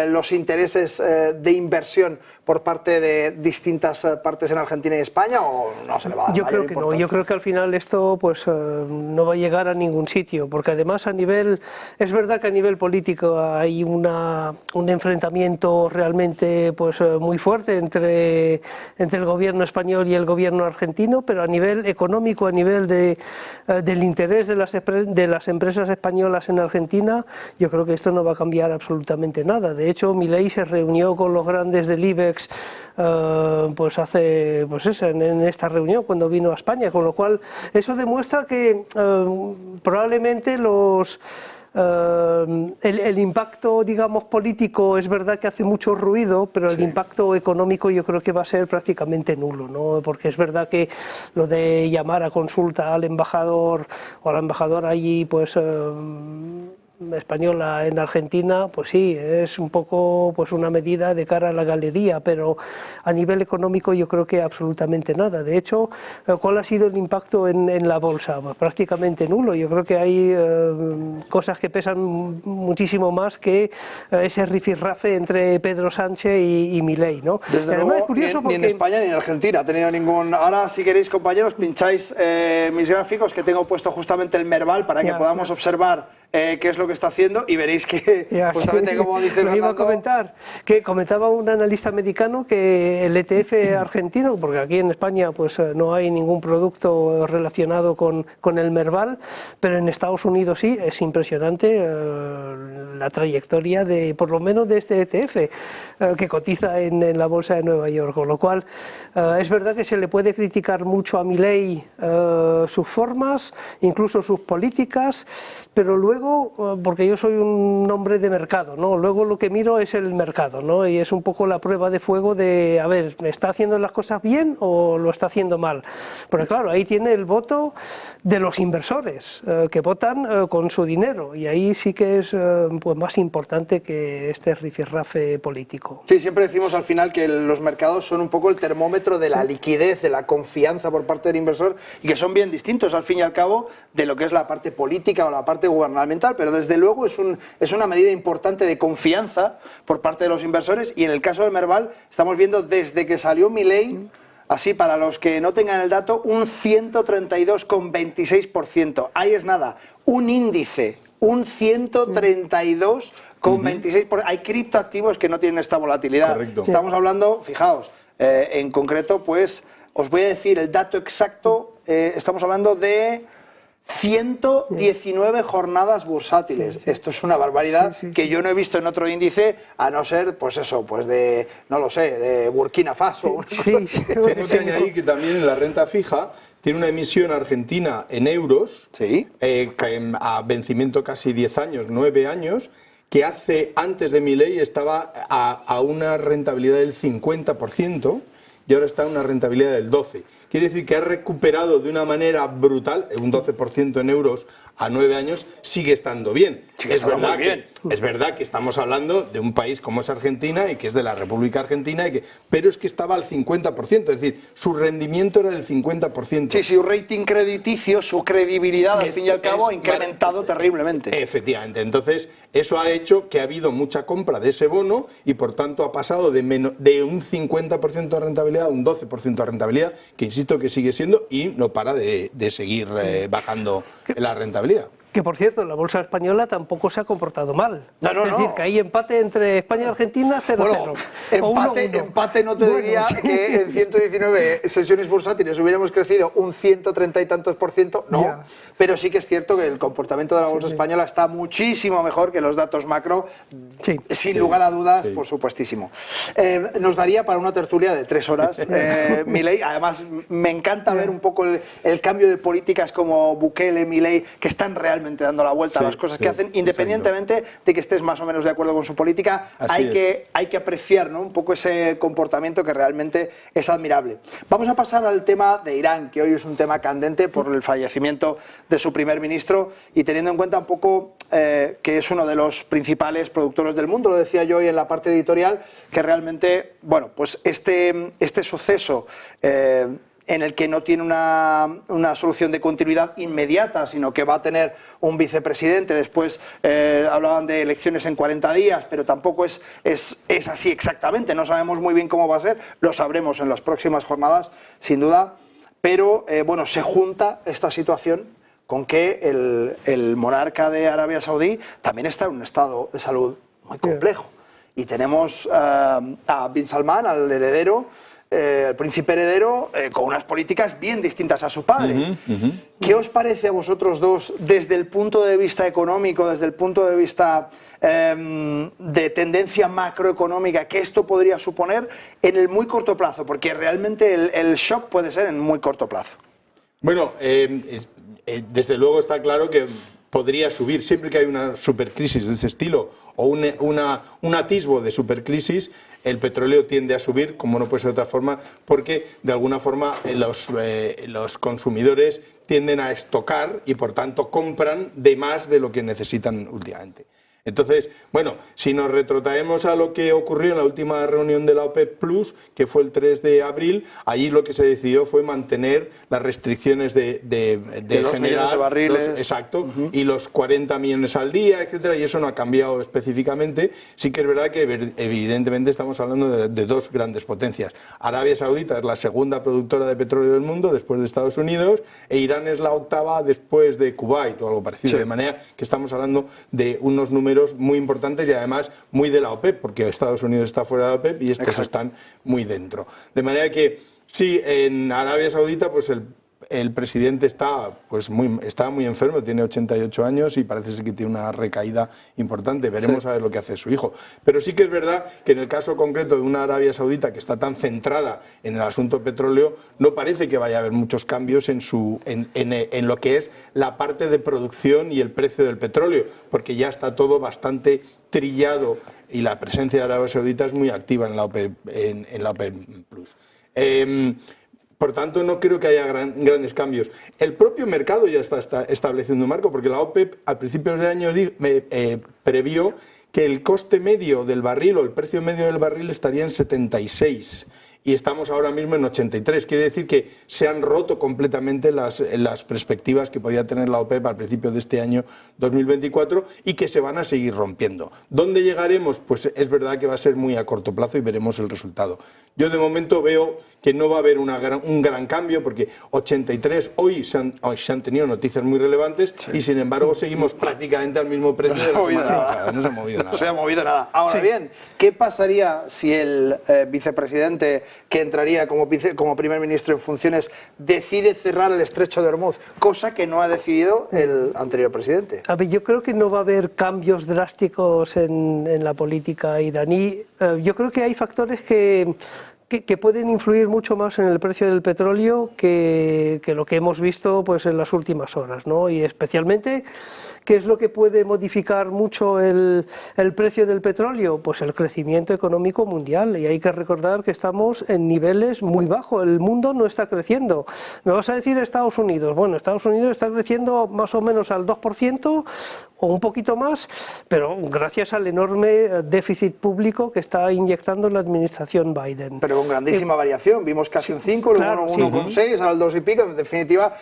los intereses de inversión por parte de distintas partes en Argentina y España, o no se le va a dar? Yo creo que no, yo creo que al final esto pues no va a llegar a ningún sitio, porque además es verdad que a nivel político hay un enfrentamiento realmente pues muy fuerte entre el gobierno español y el gobierno argentino, pero a nivel económico, a nivel del interés de las empresas españolas en Argentina, yo creo que esto no va a cambiar absolutamente nada. De hecho, Milei se reunió con los grandes del IBEX en esta reunión cuando vino a España, con lo cual eso demuestra que probablemente el impacto, digamos, político es verdad que hace mucho ruido, pero el impacto económico yo creo que va a ser prácticamente nulo, ¿no? Porque es verdad que lo de llamar a consulta al embajador o a la embajadora allí, pues española en Argentina, pues sí, es un poco pues una medida de cara a la galería, pero a nivel económico yo creo que absolutamente nada. De hecho, ¿cuál ha sido el impacto en la bolsa? Pues prácticamente nulo. Yo creo que hay cosas que pesan muchísimo más que ese rifirrafe entre Pedro Sánchez y Milei, ¿no? Desde luego, es curioso ni en España ni en Argentina ha tenido ningún... Ahora, si queréis, compañeros, pincháis mis gráficos, que tengo puesto justamente el Merval para que podamos observar qué es lo que está haciendo y veréis que justamente como dice Fernando, iba a comentar, que comentaba un analista americano que el ETF argentino, porque aquí en España pues no hay ningún producto relacionado con el Merval, pero en Estados Unidos sí, es impresionante la trayectoria de, por lo menos de este ETF que cotiza en la bolsa de Nueva York, con lo cual es verdad que se le puede criticar mucho a Milei sus formas, incluso sus políticas, pero luego, porque yo soy un hombre de mercado, ¿no? Luego lo que miro es el mercado, ¿no? Y es un poco la prueba de fuego de, a ver, ¿está haciendo las cosas bien o lo está haciendo mal? Porque claro, ahí tiene el voto de los inversores que votan con su dinero, y ahí sí que es pues más importante que este rifirrafe político. Sí, siempre decimos al final que los mercados son un poco el termómetro de la liquidez, de la confianza por parte del inversor, y que son bien distintos al fin y al cabo de lo que es la parte política o la parte gubernamental, pero desde luego es una medida importante de confianza por parte de los inversores, y en el caso del Merval estamos viendo desde que salió Milei, así para los que no tengan el dato, un 132,26%. Ahí es nada, un índice, un 132,26%. Hay criptoactivos que no tienen esta volatilidad. Correcto. Estamos hablando, fijaos, en concreto, pues os voy a decir el dato exacto, estamos hablando de 119 jornadas bursátiles. Sí, sí. Esto es una barbaridad que yo no he visto en otro índice, a no ser, pues eso, pues de, no lo sé, de Burkina Faso. Tengo que añadir que también en la renta fija tiene una emisión argentina en euros, a vencimiento casi 10 años, 9 años, que antes de Milei estaba a una rentabilidad del 50% y ahora está a una rentabilidad del 12%. Quiere decir que ha recuperado de una manera brutal, un 12% en euros a 9 años, sigue estando bien. Es verdad que estamos hablando de un país como es Argentina y que es de la República Argentina, pero es que estaba al 50%, es decir, su rendimiento era del 50%. Sí, su rating crediticio, su credibilidad, al fin y al cabo, ha incrementado terriblemente. Efectivamente, entonces eso ha hecho que ha habido mucha compra de ese bono y por tanto ha pasado de un 50% de rentabilidad a un 12% de rentabilidad, que insisto que sigue siendo y no para de seguir bajando la rentabilidad. Que por cierto, la bolsa española tampoco se ha comportado mal. No, es decir, que hay empate entre España y Argentina, 0-0. Bueno, empate no te diría que en 119 sesiones bursátiles hubiéramos crecido un 130 y tantos %, no. Pero sí que es cierto que el comportamiento de la bolsa española está muchísimo mejor que los datos macro, sin lugar a dudas, por supuestísimo. Nos daría para una tertulia de 3 horas, Milei. Además, me encanta ver un poco el cambio de políticas como Bukele, Milei, que están realmente dando la vuelta a las cosas que hacen, independientemente de que estés más o menos de acuerdo con su política. Hay que apreciar, ¿no?, un poco ese comportamiento que realmente es admirable. Vamos a pasar al tema de Irán, que hoy es un tema candente por el fallecimiento de su primer ministro, y teniendo en cuenta un poco que es uno de los principales productores del mundo, lo decía yo hoy en la parte editorial, que realmente, bueno, pues este suceso en el que no tiene una solución de continuidad inmediata, sino que va a tener un vicepresidente. Después hablaban de elecciones en 40 días, pero tampoco es así exactamente. No sabemos muy bien cómo va a ser, lo sabremos en las próximas jornadas, sin duda. Pero bueno, se junta esta situación con que el monarca de Arabia Saudí también está en un estado de salud muy complejo. Y tenemos a Bin Salman, al heredero, el príncipe heredero, con unas políticas bien distintas a su padre. ¿Qué os parece a vosotros dos desde el punto de vista económico, desde el punto de vista de tendencia macroeconómica, que esto podría suponer en el muy corto plazo? Porque realmente el shock puede ser en muy corto plazo. Bueno, desde luego está claro que podría subir siempre que hay una supercrisis de ese estilo o un atisbo de supercrisis. El petróleo tiende a subir, como no puede ser de otra forma, porque de alguna forma los consumidores tienden a estocar y por tanto compran de más de lo que necesitan últimamente. Entonces, bueno, si nos retrotraemos a lo que ocurrió en la última reunión de la OPEP Plus, que fue el 3 de abril, allí lo que se decidió fue mantener las restricciones de los generar millones de barriles. exacto, y los 40 millones al día, etcétera, y eso no ha cambiado específicamente. Sí que es verdad que evidentemente estamos hablando de dos grandes potencias. Arabia Saudita es la segunda productora de petróleo del mundo después de Estados Unidos, e Irán es la octava después de Kuwait o algo parecido, Sí. de manera que estamos hablando de unos números muy importantes y además muy de la OPEP, porque Estados Unidos está fuera de la OPEP y estos están muy dentro. De manera que sí, en Arabia Saudita pues el presidente está muy enfermo, tiene 88 años y parece ser que tiene una recaída importante. Veremos a ver lo que hace su hijo. Pero sí que es verdad que en el caso concreto de una Arabia Saudita que está tan centrada en el asunto petróleo, no parece que vaya a haber muchos cambios en lo que es la parte de producción y el precio del petróleo, porque ya está todo bastante trillado y la presencia de Arabia Saudita es muy activa en la OPEP, en la OPEP Plus. Por tanto, no creo que haya grandes cambios. El propio mercado ya está estableciendo un marco, porque la OPEP al principio del año previó que el coste medio del barril o el precio medio del barril estaría en 76 y estamos ahora mismo en 83. Quiere decir que se han roto completamente las perspectivas que podía tener la OPEP al principio de este año 2024 y que se van a seguir rompiendo. ¿Dónde llegaremos? Pues es verdad que va a ser muy a corto plazo y veremos el resultado. Yo de momento veo que no va a haber un gran cambio, porque 83, hoy se han tenido noticias muy relevantes y sin embargo seguimos prácticamente al mismo precio de la semana pasada. No se ha movido nada. No se ha movido nada. Ahora bien, ¿qué pasaría si el vicepresidente que entraría como primer ministro en funciones decide cerrar el estrecho de Hormuz, cosa que no ha decidido el anterior presidente? A ver, yo creo que no va a haber cambios drásticos en la política iraní. Yo creo que hay factores que pueden influir mucho más en el precio del petróleo que lo que hemos visto pues en las últimas horas, ¿no? Y especialmente, ¿qué es lo que puede modificar mucho el precio del petróleo? Pues el crecimiento económico mundial, y hay que recordar que estamos en niveles muy bajos, el mundo no está creciendo. Me vas a decir Estados Unidos, bueno, Estados Unidos está creciendo más o menos al 2%, o un poquito más, pero gracias al enorme déficit público que está inyectando la administración Biden. Pero con grandísima variación, vimos casi un 5, luego 1,6, ahora el 2 y pico, en definitiva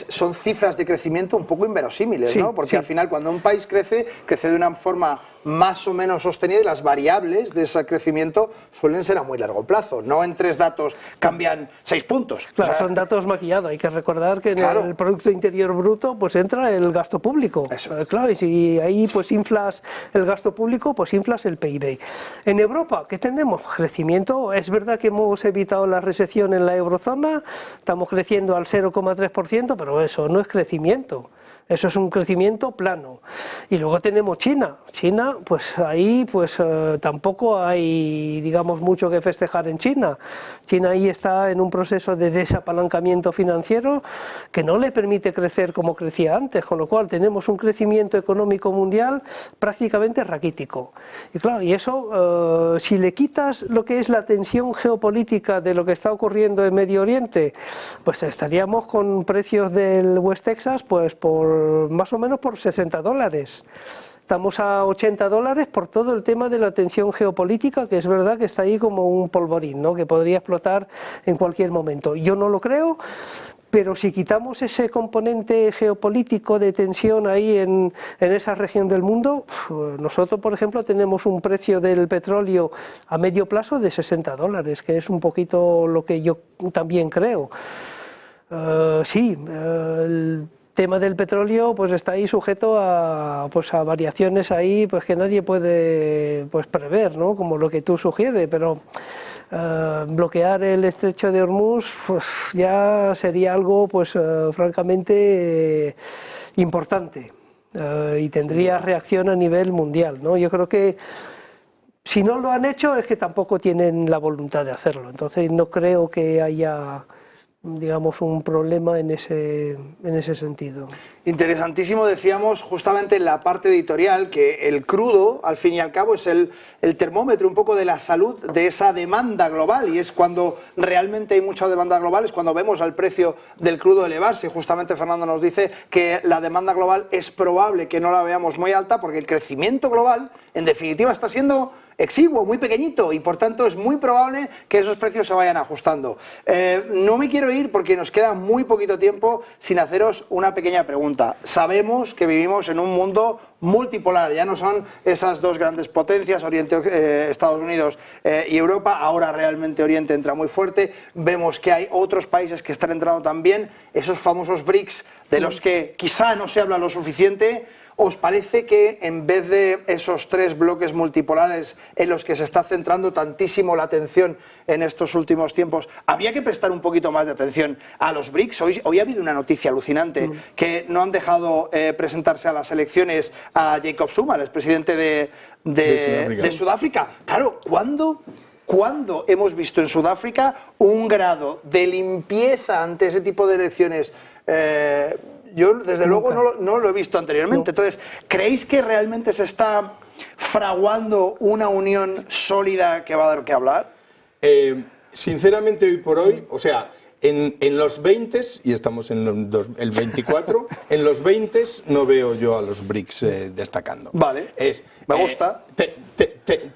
son cifras de crecimiento un poco inverosímiles, ¿no? Porque al final cuando un país crece de una forma más o menos sostenida y las variables de ese crecimiento suelen ser a muy largo plazo, no en 3 datos cambian 6 puntos. Claro, o sea, son datos maquillados, hay que recordar que en el Producto Interior Bruto pues entra el gasto público. Eso es. Claro, y si ahí pues inflas el gasto público, pues inflas el PIB. En Europa, ¿qué tenemos? Crecimiento, es verdad que hemos evitado la recesión en la eurozona, estamos creciendo al 0,3%, pero eso no es crecimiento. Eso es un crecimiento plano. Y luego tenemos China. China, pues ahí pues tampoco hay, digamos, mucho que festejar en China. China ahí está en un proceso de desapalancamiento financiero que no le permite crecer como crecía antes, con lo cual tenemos un crecimiento económico mundial prácticamente raquítico. Y claro, y eso, si le quitas lo que es la tensión geopolítica de lo que está ocurriendo en Medio Oriente, pues estaríamos con precios del West Texas pues más o menos por $60. Estamos a $80 por todo el tema de la tensión geopolítica, que es verdad que está ahí como un polvorín, ¿no? Que podría explotar en cualquier momento. Yo no lo creo, pero si quitamos ese componente geopolítico de tensión ahí en esa región del mundo, nosotros, por ejemplo, tenemos un precio del petróleo a medio plazo de $60, que es un poquito lo que yo también creo. El tema del petróleo pues está ahí sujeto a variaciones ahí pues que nadie puede pues prever, ¿no? Como lo que tú sugieres, pero bloquear el estrecho de Hormuz pues ya sería algo pues francamente importante y tendría reacción a nivel mundial, ¿no? Yo creo que si no lo han hecho es que tampoco tienen la voluntad de hacerlo, entonces no creo que haya digamos, un problema en ese sentido. Interesantísimo, decíamos justamente en la parte editorial que el crudo, al fin y al cabo, es el termómetro un poco de la salud de esa demanda global, y es cuando realmente hay mucha demanda global, es cuando vemos al precio del crudo elevarse. Justamente Fernando nos dice que la demanda global es probable que no la veamos muy alta porque el crecimiento global, en definitiva, está siendo exiguo, muy pequeñito, y por tanto es muy probable que esos precios se vayan ajustando. No me quiero ir porque nos queda muy poquito tiempo sin haceros una pequeña pregunta. Sabemos que vivimos en un mundo multipolar, ya no son esas dos grandes potencias, Estados Unidos y Europa, ahora realmente Oriente entra muy fuerte, vemos que hay otros países que están entrando también, esos famosos BRICS de los que quizá no se habla lo suficiente. ¿Os parece que en vez de esos tres bloques multipolares en los que se está centrando tantísimo la atención en estos últimos tiempos, habría que prestar un poquito más de atención a los BRICS? Hoy ha habido una noticia alucinante, que no han dejado presentarse a las elecciones a Jacob Zuma, el expresidente de Sudáfrica. Claro, ¿cuándo hemos visto en Sudáfrica un grado de limpieza ante ese tipo de elecciones? Yo, desde luego, no lo he visto anteriormente. Entonces, ¿creéis que realmente se está fraguando una unión sólida que va a dar que hablar? Sinceramente, hoy por hoy, o sea, en los 20, y estamos en el 24, en los 20 no veo yo a los BRICS destacando. Vale, me gusta.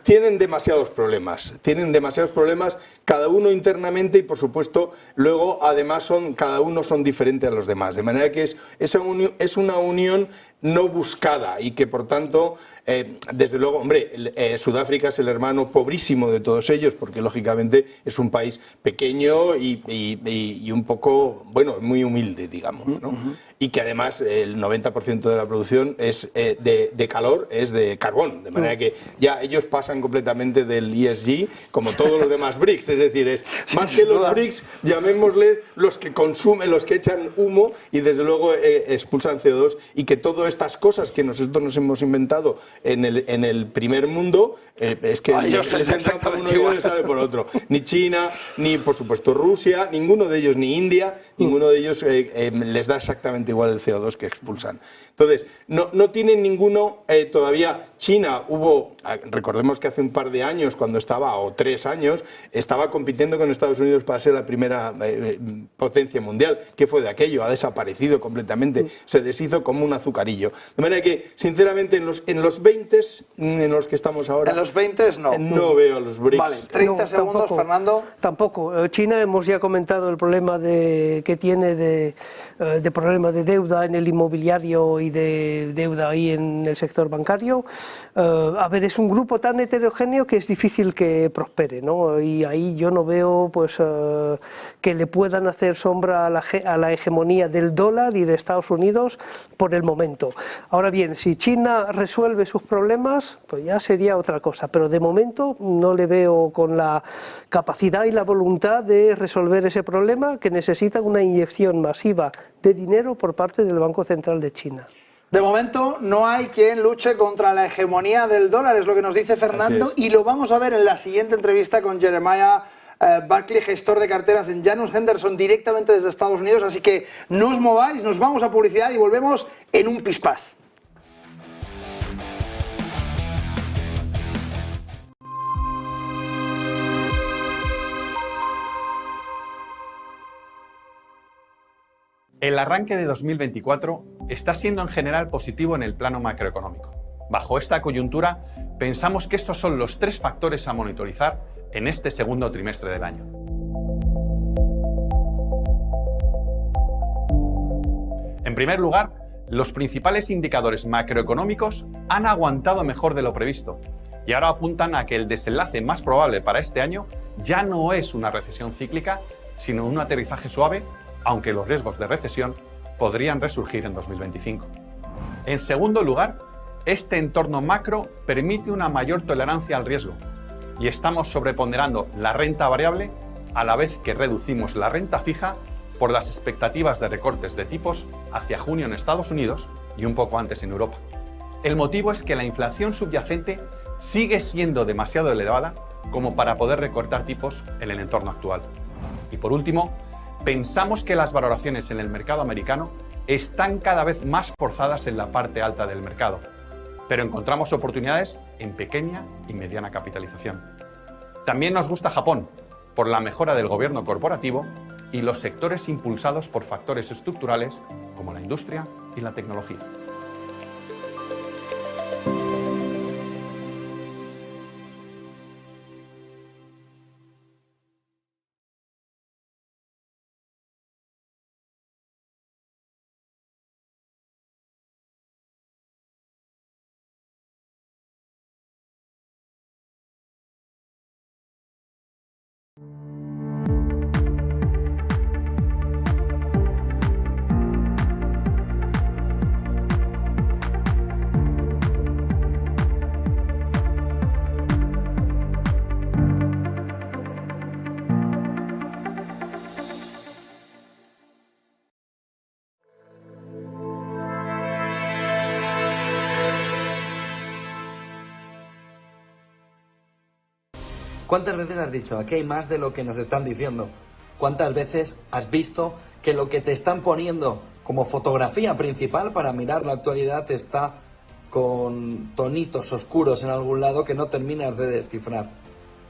Tienen demasiados problemas, cada uno internamente, y por supuesto luego además cada uno son diferentes a los demás, de manera que es una unión no buscada y que por tanto, desde luego, hombre, Sudáfrica es el hermano pobrísimo de todos ellos, porque lógicamente es un país pequeño y un poco, bueno, muy humilde, digamos, ¿no? Y que además el 90% de la producción es de calor, es de carbón, de manera que ya ellos pasan completamente del ESG como todos los demás BRICS, es decir, es más que los BRICS, llamémosles los que consumen, los que echan humo y desde luego expulsan CO2, y que todas estas cosas que nosotros nos hemos inventado en el primer mundo, es que les entra por uno y les sale por otro. Ni China, ni por supuesto Rusia, ninguno de ellos, ni India, ninguno de ellos les da exactamente igual el CO2 que expulsan. Entonces, no tienen ninguno todavía. China recordemos que hace un par de años, o 3 años, estaba compitiendo con Estados Unidos para ser la primera potencia mundial. ¿Qué fue de aquello? Ha desaparecido completamente, se deshizo como un azucarillo. De manera que, sinceramente, en los 20 en los que estamos ahora... En los 20 no. No veo a los BRICS. Vale, 30 segundos, tampoco, Fernando. Tampoco. China, hemos ya comentado el problema que tiene de problema de deuda en el inmobiliario y de deuda ahí en el sector bancario. A ver, es un grupo tan heterogéneo que es difícil que prospere, ¿no? Y ahí yo no veo pues que le puedan hacer sombra a la hegemonía del dólar y de Estados Unidos por el momento. Ahora bien, si China resuelve sus problemas, pues ya sería otra cosa, pero de momento no le veo con la capacidad y la voluntad de resolver ese problema, que necesita una inyección masiva de dinero por parte del Banco Central de China. De momento no hay quien luche contra la hegemonía del dólar, es lo que nos dice Fernando, y lo vamos a ver en la siguiente entrevista con Jeremiah Buckley, gestor de carteras en Janus Henderson, directamente desde Estados Unidos, así que no os mováis, nos vamos a publicidad y volvemos en un pispás. El arranque de 2024 está siendo en general positivo en el plano macroeconómico. Bajo esta coyuntura, pensamos que estos son los 3 factores a monitorizar en este segundo trimestre del año. En primer lugar, los principales indicadores macroeconómicos han aguantado mejor de lo previsto y ahora apuntan a que el desenlace más probable para este año ya no es una recesión cíclica, sino un aterrizaje suave, aunque los riesgos de recesión podrían resurgir en 2025. En segundo lugar, este entorno macro permite una mayor tolerancia al riesgo y estamos sobreponderando la renta variable a la vez que reducimos la renta fija por las expectativas de recortes de tipos hacia junio en Estados Unidos y un poco antes en Europa. El motivo es que la inflación subyacente sigue siendo demasiado elevada como para poder recortar tipos en el entorno actual. Y por último, Pensamos que las valoraciones en el mercado americano están cada vez más forzadas en la parte alta del mercado, pero encontramos oportunidades en pequeña y mediana capitalización. También nos gusta Japón, por la mejora del gobierno corporativo y los sectores impulsados por factores estructurales como la industria y la tecnología. ¿Cuántas veces has dicho, aquí hay más de lo que nos están diciendo? ¿Cuántas veces has visto que lo que te están poniendo como fotografía principal para mirar la actualidad está con tonitos oscuros en algún lado que no terminas de descifrar?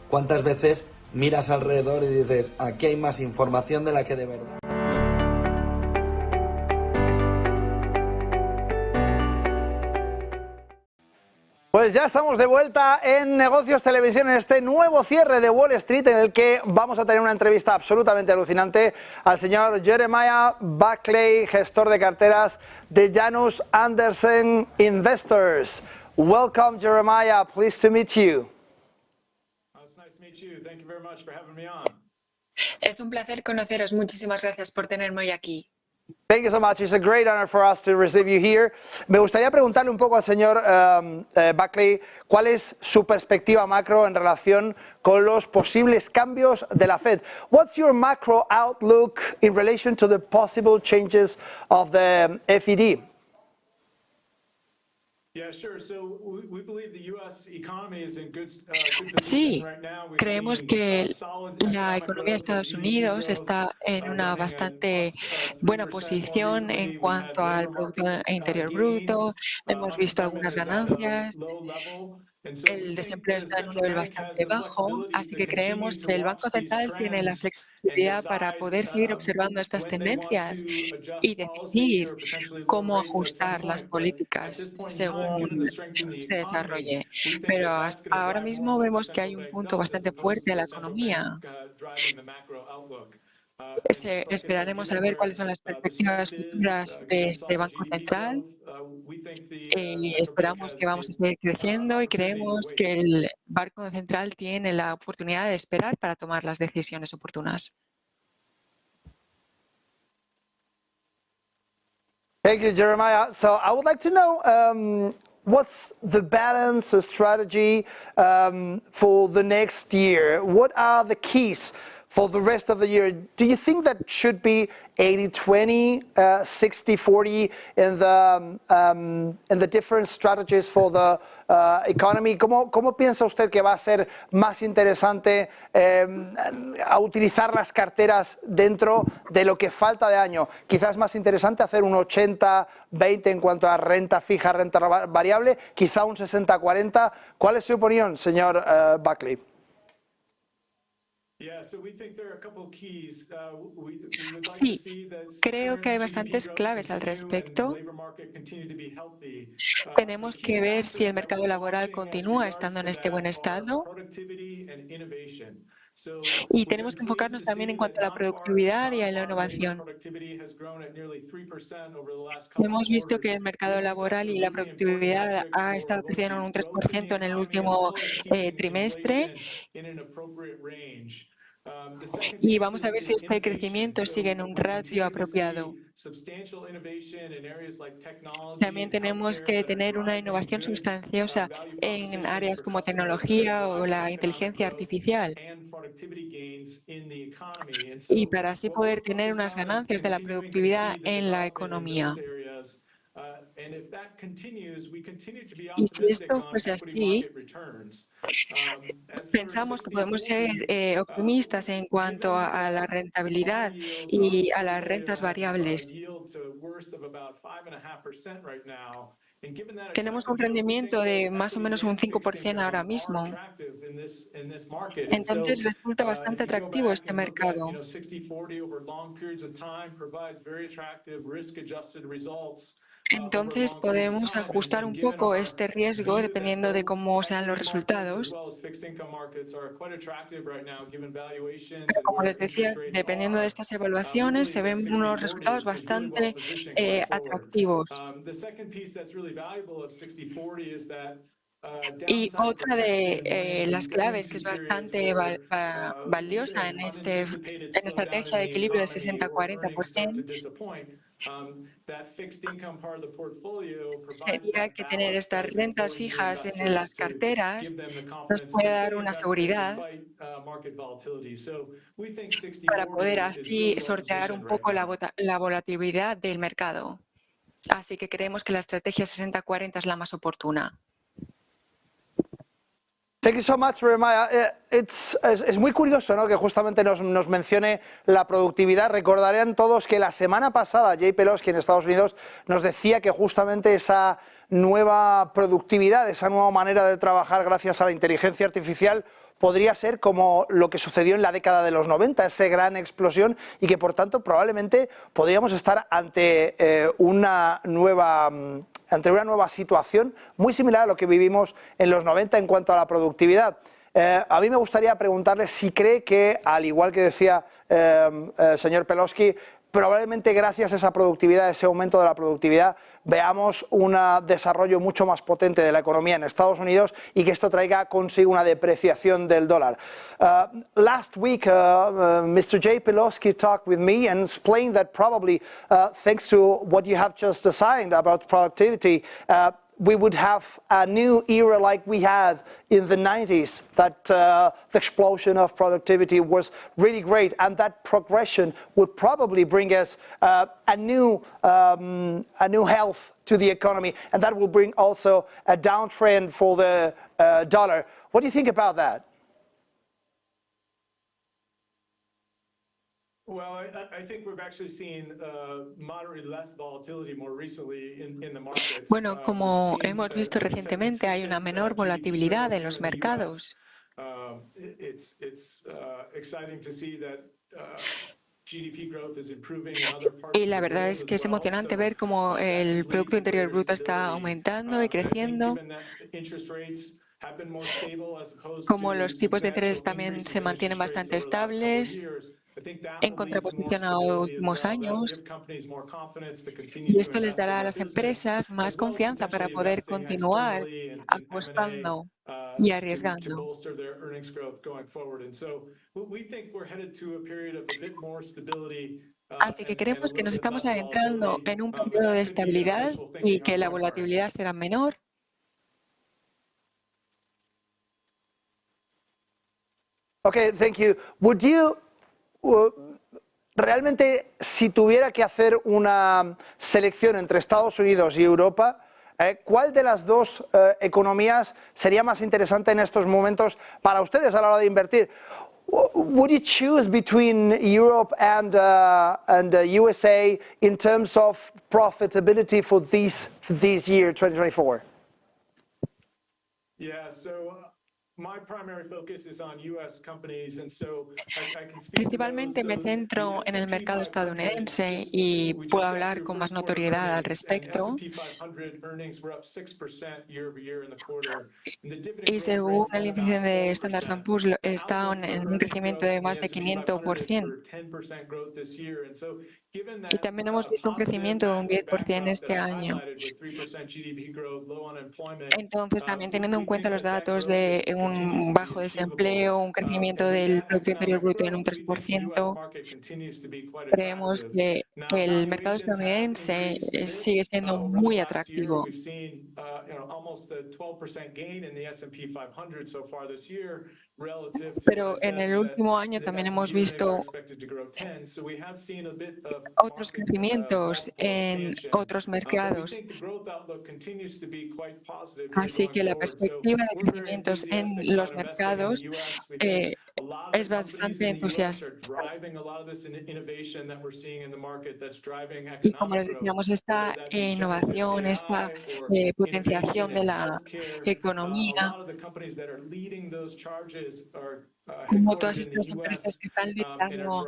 ¿Cuántas veces miras alrededor y dices, aquí hay más información de la que de verdad? Pues ya estamos de vuelta en Negocios Televisión, en este nuevo cierre de Wall Street, en el que vamos a tener una entrevista absolutamente alucinante al señor Jeremiah Buckley, gestor de carteras de Janus Andersen Investors. Welcome, Jeremiah. Pleased to meet you. It's nice to meet you. Thank you very much for having me on. Es un placer conoceros. Muchísimas gracias por tenerme hoy aquí. Thank you so much. It's a great honor for us to receive you here. Me gustaría preguntarle un poco al señor Buckley cuál es su perspectiva macro en relación con los posibles cambios de la Fed. What's your macro outlook in relation to the possible changes of the FED? Sí, creemos que la economía de Estados Unidos está en una bastante buena posición en cuanto al Producto Interior Bruto. Hemos visto algunas ganancias. El desempleo está en un nivel bastante bajo, así que creemos que el Banco Central tiene la flexibilidad para poder seguir observando estas tendencias y decidir cómo ajustar las políticas según se desarrolle. Pero ahora mismo vemos que hay un punto bastante fuerte de la economía. Esperaremos a ver cuáles son las perspectivas futuras de este Banco Central. Esperamos que vamos a seguir creciendo y creemos que el Banco Central tiene la oportunidad de esperar para tomar las decisiones oportunas. Thank you, Jeremiah. So I would like to know what's the balance strategy for the next year? What are the keys for the rest of the year? Do you think that should be 80-20, 60-40 in the different strategies for the economy? ¿Cómo piensa usted que va a ser más interesante a utilizar las carteras dentro de lo que falta de año? Quizás más interesante hacer un 80-20 en cuanto a renta fija, renta variable, quizá un 60-40. ¿Cuál es su opinión, señor Buckley? Sí, creo que hay bastantes claves al respecto. Tenemos que ver si el mercado laboral continúa estando en este buen estado. Y tenemos que enfocarnos también en cuanto a la productividad y a la innovación. Hemos visto que el mercado laboral y la productividad ha estado creciendo en un 3% en el último trimestre. Y vamos a ver si este crecimiento sigue en un ratio apropiado. También tenemos que tener una innovación sustanciosa en áreas como tecnología o la inteligencia artificial. Y para así poder tener unas ganancias de la productividad en la economía. Y si esto fuese así, Pensamos que podemos ser optimistas en cuanto a la rentabilidad y a las rentas variables. Tenemos un rendimiento de más o menos un 5% ahora mismo. Entonces resulta bastante atractivo este mercado. Entonces podemos ajustar un poco este riesgo dependiendo de cómo sean los resultados. Pero como les decía, dependiendo de estas evaluaciones se ven unos resultados bastante atractivos. Y otra de las claves que es bastante valiosa en esta estrategia de equilibrio de 60-40% sería que tener estas rentas fijas en las carteras nos puede dar una seguridad para poder así sortear un poco la volatilidad del mercado. Así que creemos que la estrategia 60-40 es la más oportuna. Thank you so much, Jeremiah. Es muy curioso, ¿no?, que justamente nos mencione la productividad. Recordarán todos que la semana pasada Jay Pelosky en Estados Unidos nos decía que justamente esa nueva productividad, esa nueva manera de trabajar gracias a la inteligencia artificial podría ser como lo que sucedió en la década de los 90, esa gran explosión, y que por tanto probablemente podríamos estar ante una nueva situación muy similar a lo que vivimos en los 90 en cuanto a la productividad. A mí me gustaría preguntarle si cree que, al igual que decía el señor Pelosky, probablemente gracias a esa productividad, ese aumento de la productividad, veamos un desarrollo mucho más potente de la economía en Estados Unidos y que esto traiga consigo una depreciación del dólar. Last week, Mr. Jay Pelosky talked with me and explained that probably thanks to what you have just assigned about productivity, we would have a new era like we had in the 90s, that the explosion of productivity was really great, and that progression would probably bring us a new health to the economy, and that will bring also a downtrend for the dollar. What do you think about that? Well, I think we've actually seen moderately less volatility more recently in the markets. Bueno, como hemos visto recientemente, hay una menor volatilidad en los mercados. It's exciting to see that GDP growth is improving in other parts. Y la verdad es que es emocionante ver cómo el Producto Interior Bruto está aumentando y creciendo, como los tipos de interés también se mantienen bastante estables, en contraposición a últimos años, y esto les dará a las empresas más confianza para poder continuar apostando y arriesgando. Así que creemos que nos estamos adentrando en un periodo de estabilidad y que la volatilidad será menor. Okay, thank you. Would you realmente, si tuviera que hacer una selección entre Estados Unidos y Europa, ¿cuál de las dos economías sería más interesante en estos momentos para ustedes a la hora de invertir? Would you choose between Europe and the USA in terms of profitability for this year, 2024? Yeah, so my primary focus is on US companies, and so I can speak. Principalmente me centro en el mercado estadounidense y puedo hablar con más notoriedad al respecto. Y según el índice de Standard & Poor's está en un crecimiento de más de 500%. Y también hemos visto un crecimiento de un 10% este año. Entonces, también teniendo en cuenta los datos de un bajo desempleo, un crecimiento del Producto Interior Bruto en un 3%, creemos que el mercado estadounidense sigue siendo muy atractivo. Pero en el último año también hemos visto otros crecimientos en otros mercados. Así que la perspectiva de crecimientos en los mercados es bastante entusiasta. Y como les decíamos, esta innovación, esta potenciación de la economía, como todas estas empresas que están liderando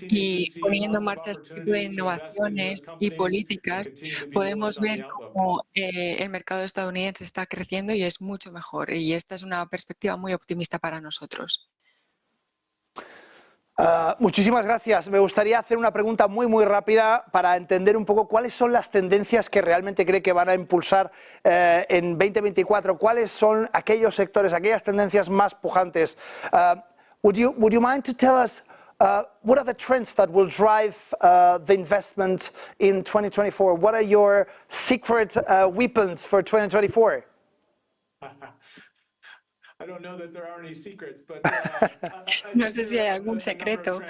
y poniendo en marcha este tipo de innovaciones y políticas, podemos ver cómo el mercado estadounidense está creciendo y es mucho mejor. Y esta es una perspectiva muy optimista para nosotros. Muchísimas gracias. Me gustaría hacer una pregunta muy rápida para entender un poco cuáles son las tendencias que realmente cree que van a impulsar en 2024. ¿Cuáles son aquellos sectores, aquellas tendencias más pujantes? Would you mind to tell us what are the trends that will drive the investment in 2024? What are your secret weapons for 2024? No sé si hay algún secreto,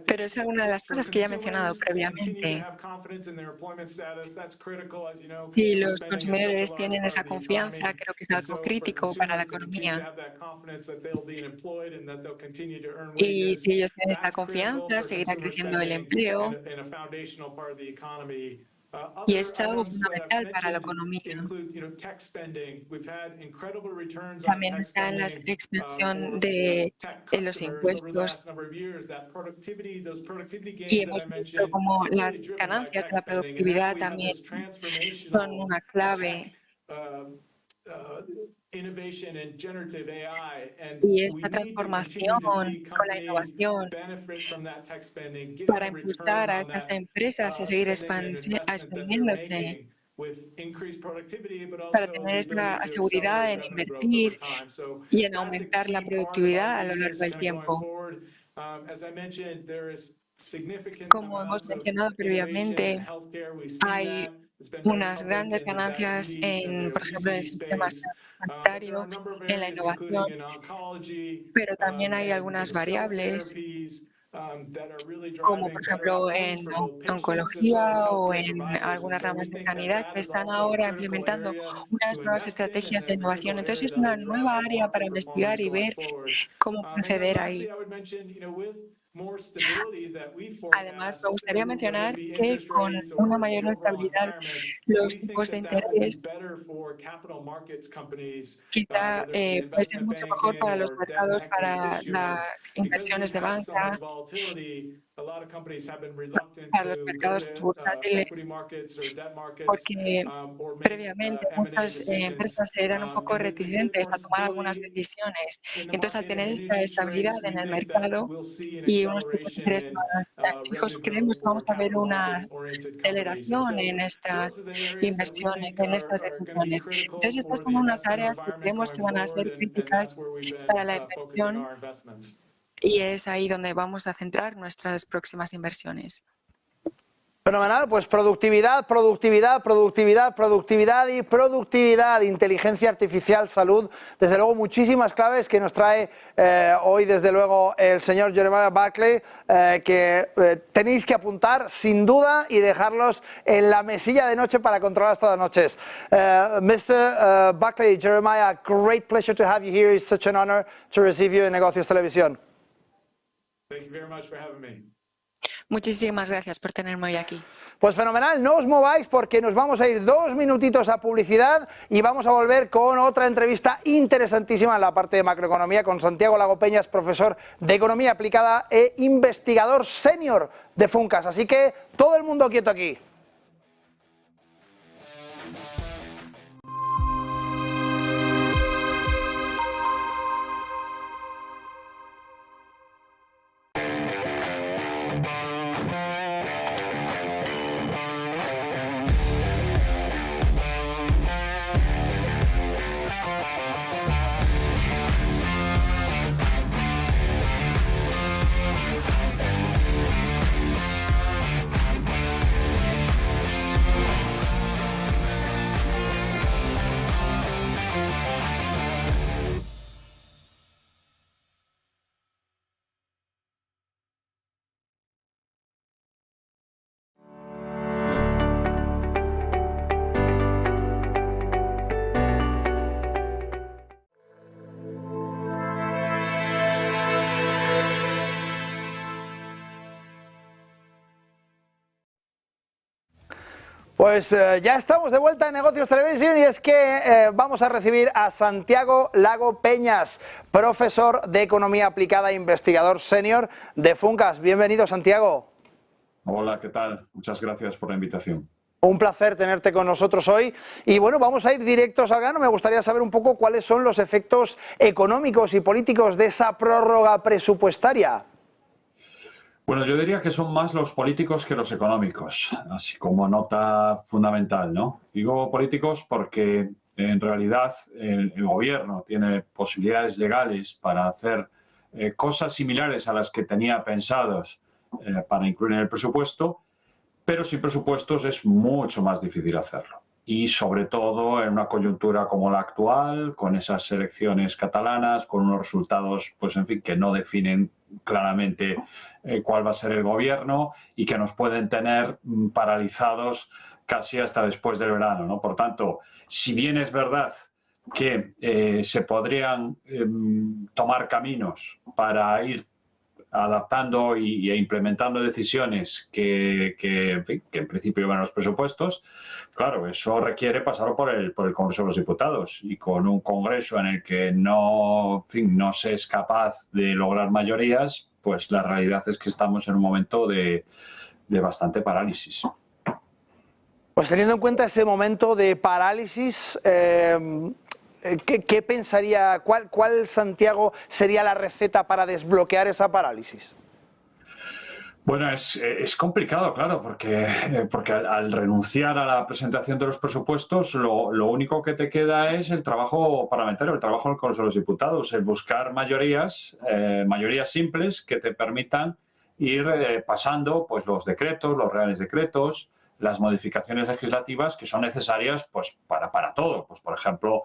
pero es una de las cosas que ya he mencionado previamente. Si los consumidores tienen esa confianza, creo que es algo crítico para la economía. Y si ellos tienen esta confianza, seguirá creciendo el empleo. Y es algo fundamental para la economía. También está la expansión de los impuestos. Y hemos visto cómo las ganancias de la productividad también son una clave. Y esta transformación con la innovación para impulsar a estas empresas a seguir expandiéndose, para tener esta seguridad en invertir y en aumentar la productividad a lo largo del tiempo. Como hemos mencionado previamente, hay unas grandes ganancias en, por ejemplo, en el sistema sanitario, en la innovación, pero también hay algunas variables, como por ejemplo en oncología o en algunas ramas de sanidad que están ahora implementando unas nuevas estrategias de innovación. Entonces es una nueva área para investigar y ver cómo proceder ahí. Además, me gustaría mencionar que con una mayor estabilidad los tipos de interés quizá puede ser mucho mejor para los mercados, para las inversiones de banca, para los mercados bursátiles, porque previamente muchas empresas eran un poco reticentes a tomar algunas decisiones. Entonces, al tener esta estabilidad en el mercado y unos tipos de interés más fijos, creemos que vamos a ver una aceleración en estas inversiones, en estas decisiones. Entonces, estas son unas áreas que creemos que van a ser críticas para la inversión. Y es ahí donde vamos a centrar nuestras próximas inversiones. Fenomenal, pues productividad, productividad, productividad, productividad y productividad, inteligencia artificial, salud. Desde luego, muchísimas claves que nos trae hoy, desde luego, el señor Jeremiah Buckley, que tenéis que apuntar sin duda y dejarlos en la mesilla de noche para controlar todas las noches. Mr. Buckley, Jeremiah, great pleasure to have you here. It's such an honor to receive you en Negocios Televisión. Thank you very much for having me. Muchísimas gracias por tenerme hoy aquí. Pues fenomenal, no os mováis porque nos vamos a ir 2 minutitos a publicidad y vamos a volver con otra entrevista interesantísima en la parte de macroeconomía con Santiago Lago Peñas, profesor de Economía Aplicada e investigador senior de Funcas. Así que todo el mundo quieto aquí. Pues ya estamos de vuelta en Negocios Televisión y es que vamos a recibir a Santiago Lago Peñas, profesor de Economía Aplicada e investigador senior de Funcas. Bienvenido, Santiago. Hola, ¿qué tal? Muchas gracias por la invitación. Un placer tenerte con nosotros hoy. Y bueno, vamos a ir directos al grano. Me gustaría saber un poco cuáles son los efectos económicos y políticos de esa prórroga presupuestaria. Bueno, yo diría que son más los políticos que los económicos, así como nota fundamental, ¿no? Digo políticos porque en realidad el gobierno tiene posibilidades legales para hacer cosas similares a las que tenía pensadas para incluir en el presupuesto, pero sin presupuestos es mucho más difícil hacerlo. Y sobre todo en una coyuntura como la actual, con esas elecciones catalanas, con unos resultados, pues en fin, que no definen claramente cuál va a ser el gobierno y que nos pueden tener paralizados casi hasta después del verano, ¿no? Por tanto, si bien es verdad que se podrían tomar caminos para ir adaptando e implementando decisiones que en principio van a los presupuestos, claro, eso requiere pasar por el Congreso de los Diputados, y con un Congreso en el que no se es capaz de lograr mayorías, pues la realidad es que estamos en un momento de bastante parálisis. Pues teniendo en cuenta ese momento de parálisis, ¿qué pensaría, cuál, Santiago, sería la receta para desbloquear esa parálisis? Bueno, es complicado, claro, porque al renunciar a la presentación de los presupuestos, lo único que te queda es el trabajo parlamentario, el trabajo en el Congreso de los Diputados, el buscar mayorías simples que te permitan ir pasando pues los decretos, los reales decretos, las modificaciones legislativas que son necesarias pues para todo. Pues por ejemplo,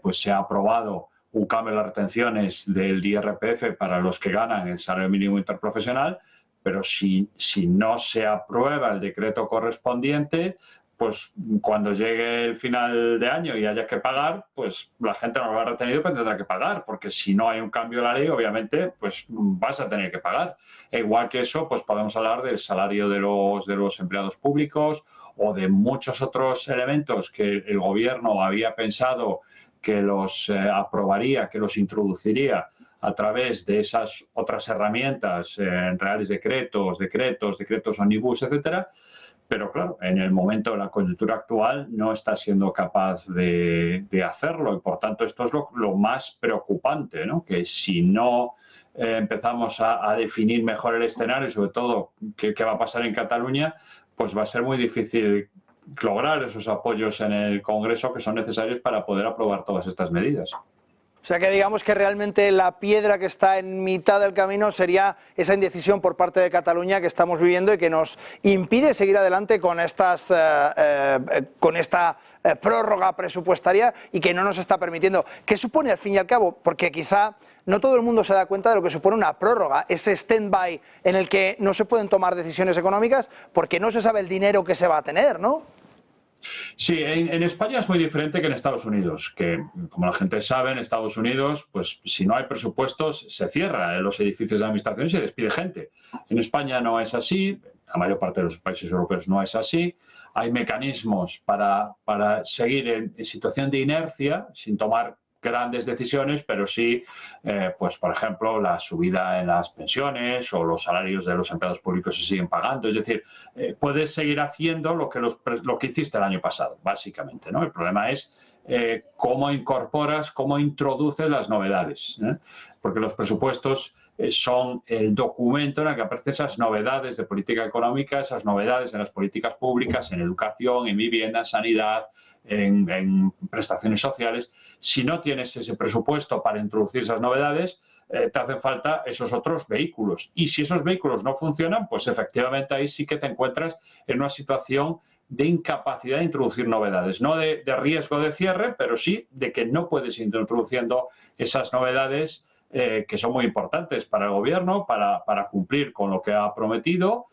pues se ha aprobado un cambio de las retenciones del IRPF para los que ganan el salario mínimo interprofesional, pero si no se aprueba el decreto correspondiente, pues cuando llegue el final de año y haya que pagar, pues la gente no lo habrá retenido, pero tendrá que pagar, porque si no hay un cambio de la ley, obviamente, pues vas a tener que pagar. E igual que eso, pues podemos hablar del salario de los empleados públicos o de muchos otros elementos que el gobierno había pensado que los aprobaría, que los introduciría a través de esas otras herramientas, reales decretos omnibus, etcétera. Pero claro, en el momento de la coyuntura actual no está siendo capaz de hacerlo, y por tanto esto es lo más preocupante, ¿no? Que si no empezamos a definir mejor el escenario y sobre todo qué va a pasar en Cataluña, pues va a ser muy difícil lograr esos apoyos en el Congreso que son necesarios para poder aprobar todas estas medidas. O sea que digamos que realmente la piedra que está en mitad del camino sería esa indecisión por parte de Cataluña que estamos viviendo y que nos impide seguir adelante con esta prórroga presupuestaria y que no nos está permitiendo. ¿Qué supone al fin y al cabo? Porque quizá no todo el mundo se da cuenta de lo que supone una prórroga, ese stand-by en el que no se pueden tomar decisiones económicas porque no se sabe el dinero que se va a tener, ¿no? Sí, en España es muy diferente que en Estados Unidos, que como la gente sabe, en Estados Unidos, pues si no hay presupuestos, se cierran los edificios de administración y se despide gente. En España no es así, la mayor parte de los países europeos no es así. Hay mecanismos para seguir en situación de inercia, sin tomar grandes decisiones, pero sí, pues por ejemplo, la subida en las pensiones o los salarios de los empleados públicos se siguen pagando. Es decir, puedes seguir haciendo lo que hiciste el año pasado, básicamente, ¿no? El problema es cómo incorporas, cómo introduces las novedades, ¿eh? Porque los presupuestos son el documento en el que aparecen esas novedades de política económica, esas novedades en las políticas públicas, en educación, en vivienda, en sanidad, en prestaciones sociales. Si no tienes ese presupuesto para introducir esas novedades, te hacen falta esos otros vehículos. Y si esos vehículos no funcionan, pues efectivamente ahí sí que te encuentras en una situación de incapacidad de introducir novedades. No de riesgo de cierre, pero sí de que no puedes ir introduciendo esas novedades que son muy importantes para el gobierno, para cumplir con lo que ha prometido,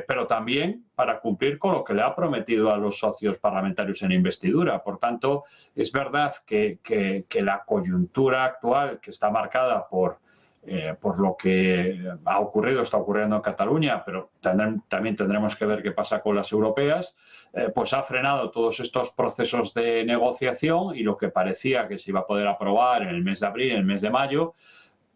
pero también para cumplir con lo que le ha prometido a los socios parlamentarios en investidura. Por tanto, es verdad que la coyuntura actual, que está marcada por por lo que ha ocurrido, está ocurriendo en Cataluña, pero también tendremos que ver qué pasa con las europeas, pues ha frenado todos estos procesos de negociación y lo que parecía que se iba a poder aprobar en el mes de abril, en el mes de mayo,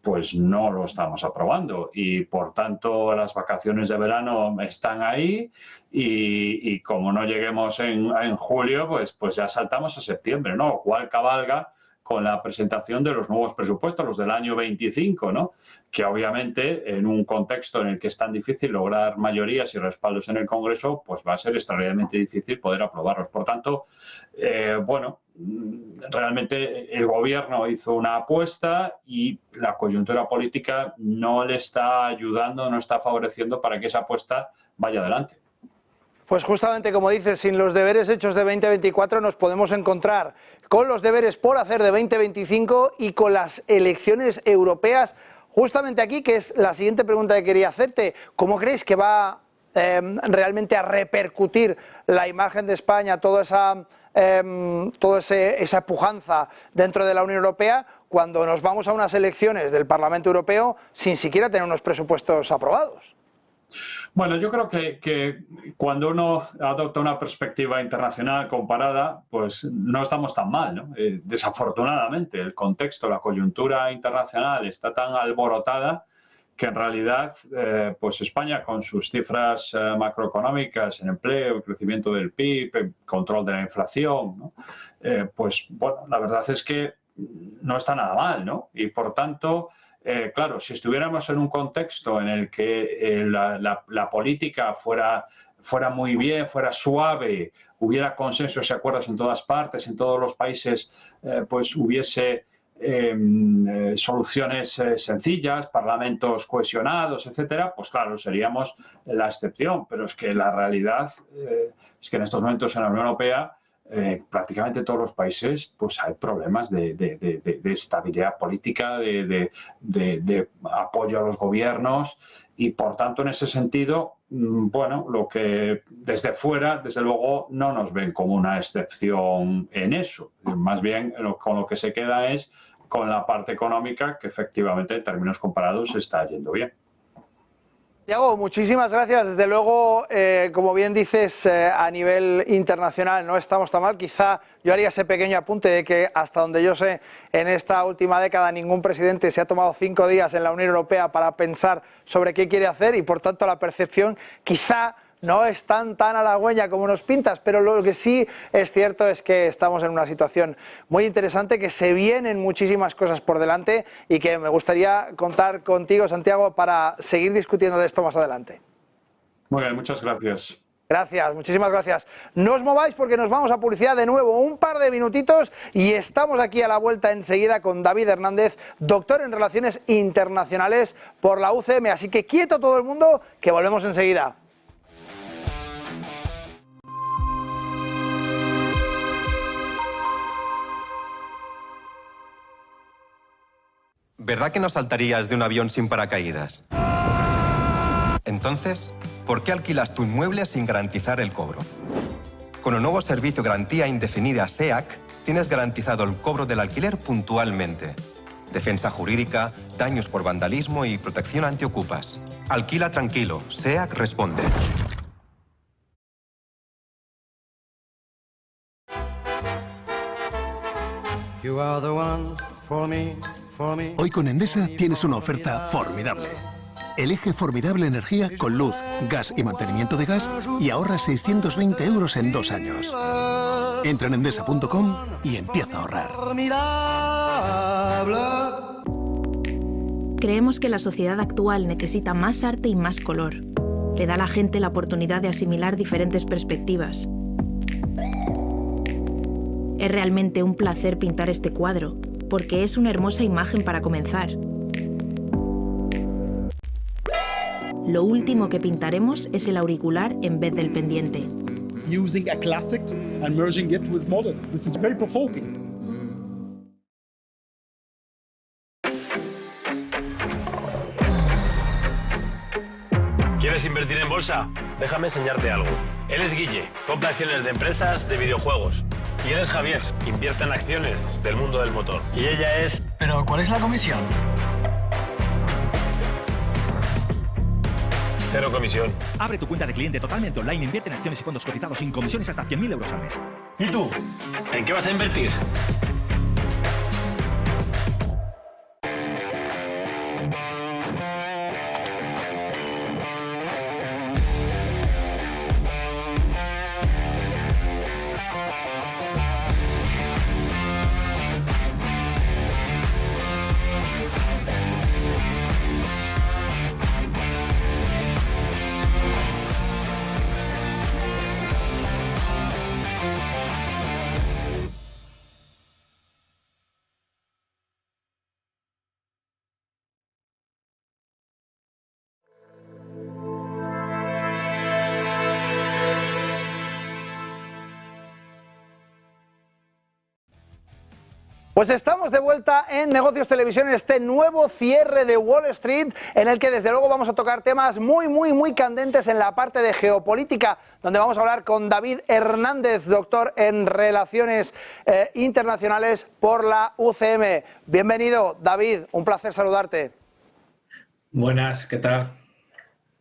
pues no lo estamos aprobando y por tanto las vacaciones de verano están ahí y como no lleguemos en julio, pues ya saltamos a septiembre, ¿no? Lo cual cabalga con la presentación de los nuevos presupuestos, los del año 25, ¿no? Que obviamente en un contexto en el que es tan difícil lograr mayorías y respaldos en el Congreso, pues va a ser extraordinariamente difícil poder aprobarlos. Por tanto, bueno, realmente el Gobierno hizo una apuesta y la coyuntura política no le está ayudando, no está favoreciendo para que esa apuesta vaya adelante. Pues justamente como dices, sin los deberes hechos de 2024 nos podemos encontrar con los deberes por hacer de 2025 y con las elecciones europeas justamente aquí, que es la siguiente pregunta que quería hacerte. ¿Cómo creéis que va realmente a repercutir la imagen de España, toda esa pujanza dentro de la Unión Europea cuando nos vamos a unas elecciones del Parlamento Europeo sin siquiera tener unos presupuestos aprobados? Bueno, yo creo que cuando uno adopta una perspectiva internacional comparada, pues no estamos tan mal, ¿no? Desafortunadamente, el contexto, la coyuntura internacional está tan alborotada que en realidad, pues España con sus cifras macroeconómicas en empleo, crecimiento del PIB, control de la inflación, ¿no? Pues bueno, la verdad es que no está nada mal, ¿no? Y por tanto, claro, si estuviéramos en un contexto en el que la política fuera muy bien, fuera suave, hubiera consensos y acuerdos en todas partes, en todos los países, pues hubiese soluciones sencillas, parlamentos cohesionados, etcétera, pues claro, seríamos la excepción. Pero es que la realidad es que en estos momentos en la Unión Europea prácticamente todos los países pues hay problemas de estabilidad política, de apoyo a los gobiernos y por tanto en ese sentido, bueno, lo que desde fuera desde luego no nos ven como una excepción en eso, más bien con lo que se queda es con la parte económica que efectivamente en términos comparados está yendo bien. Tiago, muchísimas gracias. Desde luego, como bien dices, a nivel internacional no estamos tan mal. Quizá yo haría ese pequeño apunte de que hasta donde yo sé, en esta última década ningún presidente se ha tomado 5 días en la Unión Europea para pensar sobre qué quiere hacer y por tanto la percepción quizá no es tan halagüeña como nos pintas, pero lo que sí es cierto es que estamos en una situación muy interesante, que se vienen muchísimas cosas por delante y que me gustaría contar contigo, Santiago, para seguir discutiendo de esto más adelante. Muy bien, muchas gracias. Gracias, muchísimas gracias. No os mováis porque nos vamos a publicidad de nuevo un par de minutitos y estamos aquí a la vuelta enseguida con David Hernández, doctor en Relaciones Internacionales por la UCM. Así que quieto todo el mundo, que volvemos enseguida. ¿Verdad que no saltarías de un avión sin paracaídas? Entonces, ¿por qué alquilas tu inmueble sin garantizar el cobro? Con el nuevo servicio Garantía Indefinida SEAC, tienes garantizado el cobro del alquiler puntualmente. Defensa jurídica, daños por vandalismo y protección antiocupas. Alquila tranquilo, SEAC responde. You are the one for me. Hoy con Endesa tienes una oferta formidable. Elige formidable energía con luz, gas y mantenimiento de gas y ahorra 620 € en 2 años. Entra en endesa.com y empieza a ahorrar. Creemos que la sociedad actual necesita más arte y más color. Le da a la gente la oportunidad de asimilar diferentes perspectivas. Es realmente un placer pintar este cuadro, porque es una hermosa imagen para comenzar. Lo último que pintaremos es el auricular en vez del pendiente. Using a classic and merging it with modern. This is very provoking. ¿Quieres invertir en bolsa? Déjame enseñarte algo. Él es Guille, compra acciones de empresas de videojuegos. Y él es Javier, invierte en acciones del mundo del motor. Y ella es... ¿Pero cuál es la comisión? Cero comisión. Abre tu cuenta de cliente totalmente online, invierte en acciones y fondos cotizados sin comisiones hasta 100.000 euros al mes. ¿Y tú? ¿En qué vas a invertir? Pues estamos de vuelta en Negocios Televisión, en este nuevo cierre de Wall Street, en el que desde luego vamos a tocar temas muy candentes en la parte de geopolítica, donde vamos a hablar con David Hernández, doctor en Relaciones Internacionales por la UCM. Bienvenido, David, un placer saludarte. Buenas, ¿qué tal?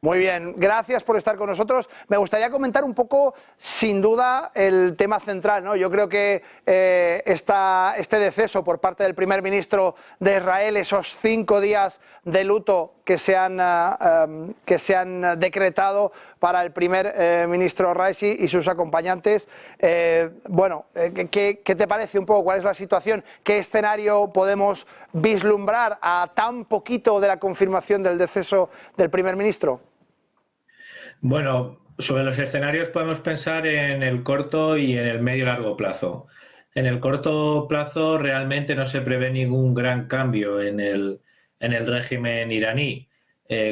Muy bien, gracias por estar con nosotros. Me gustaría comentar un poco, sin duda, el tema central, ¿no? Yo creo que este deceso por parte del primer ministro de Israel, esos 5 días de luto que se han decretado para el primer ministro Raisi y sus acompañantes. ¿Qué te parece un poco? ¿Cuál es la situación? ¿Qué escenario podemos vislumbrar a tan poquito de la confirmación del deceso del primer ministro? Bueno, sobre los escenarios podemos pensar en el corto y en el medio y largo plazo. En el corto plazo realmente no se prevé ningún gran cambio en el régimen iraní.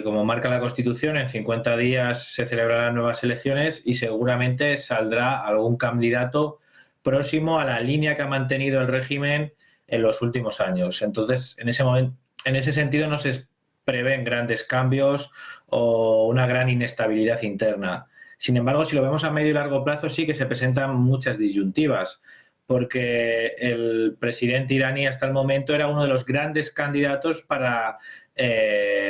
Como marca la Constitución, en 50 días se celebrarán nuevas elecciones y seguramente saldrá algún candidato próximo a la línea que ha mantenido el régimen en los últimos años. Entonces, en ese sentido no se prevén grandes cambios o una gran inestabilidad interna. Sin embargo, si lo vemos a medio y largo plazo, sí que se presentan muchas disyuntivas, porque el presidente iraní hasta el momento era uno de los grandes candidatos para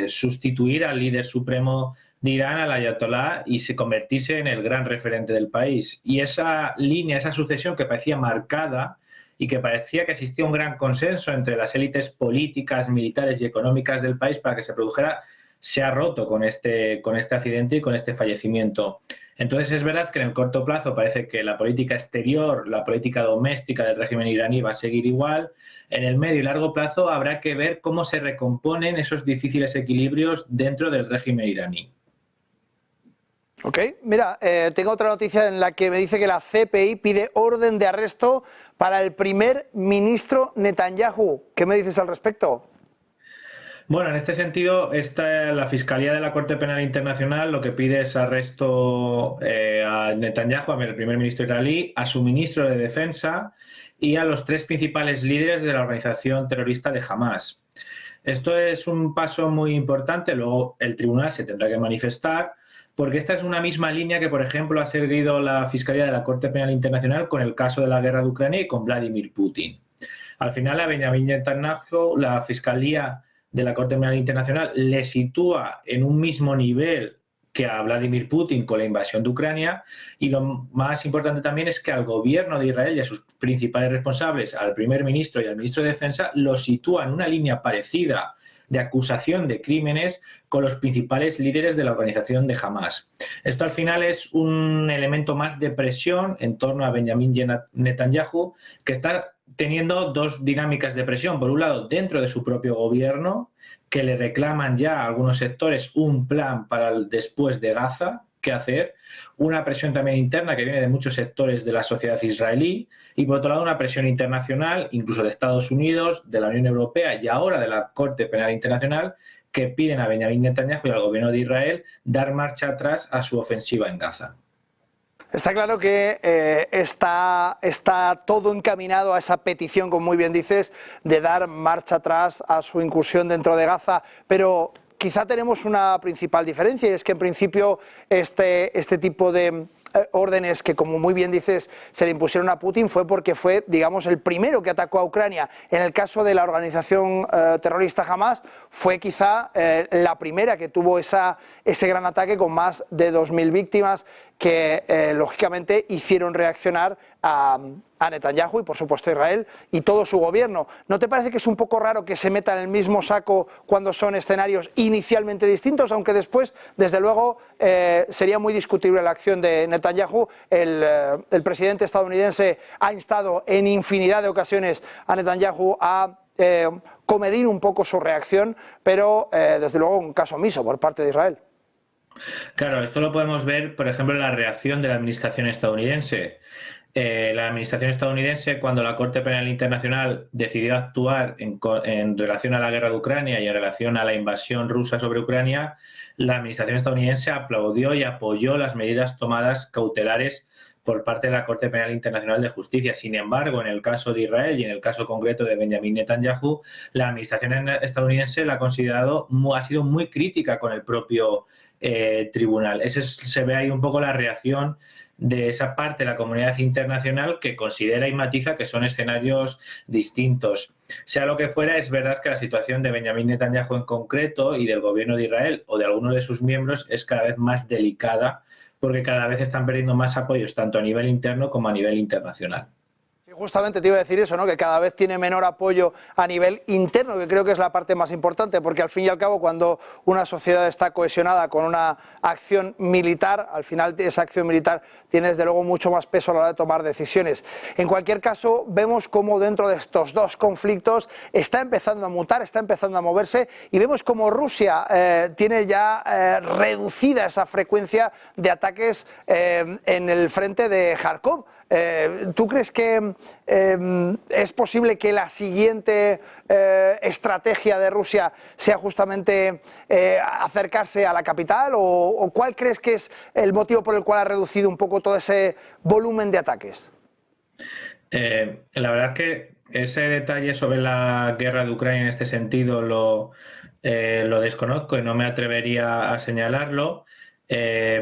sustituir al líder supremo de Irán, al ayatolá, y se convertirse en el gran referente del país. Y esa línea, esa sucesión que parecía marcada y que parecía que existía un gran consenso entre las élites políticas, militares y económicas del país para que se produjera, se ha roto con este accidente y con este fallecimiento. Entonces es verdad que en el corto plazo parece que la política exterior, la política doméstica del régimen iraní va a seguir igual. En el medio y largo plazo habrá que ver cómo se recomponen esos difíciles equilibrios dentro del régimen iraní. Ok, mira, tengo otra noticia en la que me dice que la CPI pide orden de arresto para el primer ministro Netanyahu. ¿Qué me dices al respecto? Bueno, en este sentido, la Fiscalía de la Corte Penal Internacional lo que pide es arresto a Netanyahu, al primer ministro israelí, a su ministro de Defensa y a los 3 principales líderes de la organización terrorista de Hamas. Esto es un paso muy importante, luego el tribunal se tendrá que manifestar, porque esta es una misma línea que, por ejemplo, ha seguido la Fiscalía de la Corte Penal Internacional con el caso de la guerra de Ucrania y con Vladimir Putin. Al final, a Benjamin Netanyahu, la Fiscalía de la Corte Penal Internacional le sitúa en un mismo nivel que a Vladimir Putin con la invasión de Ucrania, y lo más importante también es que al gobierno de Israel y a sus principales responsables, al primer ministro y al ministro de Defensa, lo sitúa en una línea parecida de acusación de crímenes con los principales líderes de la organización de Hamas. Esto al final es un elemento más de presión en torno a Benjamin Netanyahu, que está teniendo 2 dinámicas de presión. Por un lado, dentro de su propio gobierno, que le reclaman ya a algunos sectores un plan para el después de Gaza, qué hacer, una presión también interna que viene de muchos sectores de la sociedad israelí, y por otro lado una presión internacional, incluso de Estados Unidos, de la Unión Europea y ahora de la Corte Penal Internacional, que piden a Benjamin Netanyahu y al gobierno de Israel dar marcha atrás a su ofensiva en Gaza. Está claro que está todo encaminado a esa petición, como muy bien dices, de dar marcha atrás a su incursión dentro de Gaza, pero quizá tenemos una principal diferencia, y es que en principio este tipo de órdenes que, como muy bien dices, se le impusieron a Putin fue porque fue, digamos, el primero que atacó a Ucrania. En el caso de la organización terrorista Hamas, fue quizá la primera que tuvo ese gran ataque con más de 2.000 víctimas que, lógicamente, hicieron reaccionar a Netanyahu y, por supuesto, a Israel y todo su gobierno. ¿No te parece que es un poco raro que se meta en el mismo saco cuando son escenarios inicialmente distintos, aunque después, desde luego, sería muy discutible la acción de Netanyahu? El presidente estadounidense ha instado en infinidad de ocasiones a Netanyahu a comedir un poco su reacción, pero, desde luego, un caso omiso por parte de Israel. Claro, esto lo podemos ver, por ejemplo, en la reacción de la administración estadounidense. La administración estadounidense, cuando la Corte Penal Internacional decidió actuar en relación a la guerra de Ucrania y en relación a la invasión rusa sobre Ucrania, la administración estadounidense aplaudió y apoyó las medidas tomadas cautelares por parte de la Corte Penal Internacional de Justicia. Sin embargo, en el caso de Israel y en el caso concreto de Benjamin Netanyahu, la administración estadounidense la ha sido muy crítica con el propio tribunal. Se ve ahí un poco la reacción de esa parte de la comunidad internacional que considera y matiza que son escenarios distintos. Sea lo que fuera, es verdad que la situación de Benjamin Netanyahu en concreto y del gobierno de Israel o de algunos de sus miembros es cada vez más delicada, porque cada vez están perdiendo más apoyos tanto a nivel interno como a nivel internacional. Justamente te iba a decir eso, ¿no? Que cada vez tiene menor apoyo a nivel interno, que creo que es la parte más importante, porque al fin y al cabo, cuando una sociedad está cohesionada con una acción militar, al final esa acción militar tiene desde luego mucho más peso a la hora de tomar decisiones. En cualquier caso, vemos cómo dentro de estos dos conflictos está empezando a mutar, está empezando a moverse, y vemos cómo Rusia tiene ya reducida esa frecuencia de ataques en el frente de Kharkov. ¿Tú crees que es posible que la siguiente estrategia de Rusia sea justamente acercarse a la capital? ¿O cuál crees que es el motivo por el cual ha reducido un poco todo ese volumen de ataques? La verdad que ese detalle sobre la guerra de Ucrania en este sentido lo desconozco y no me atrevería a señalarlo.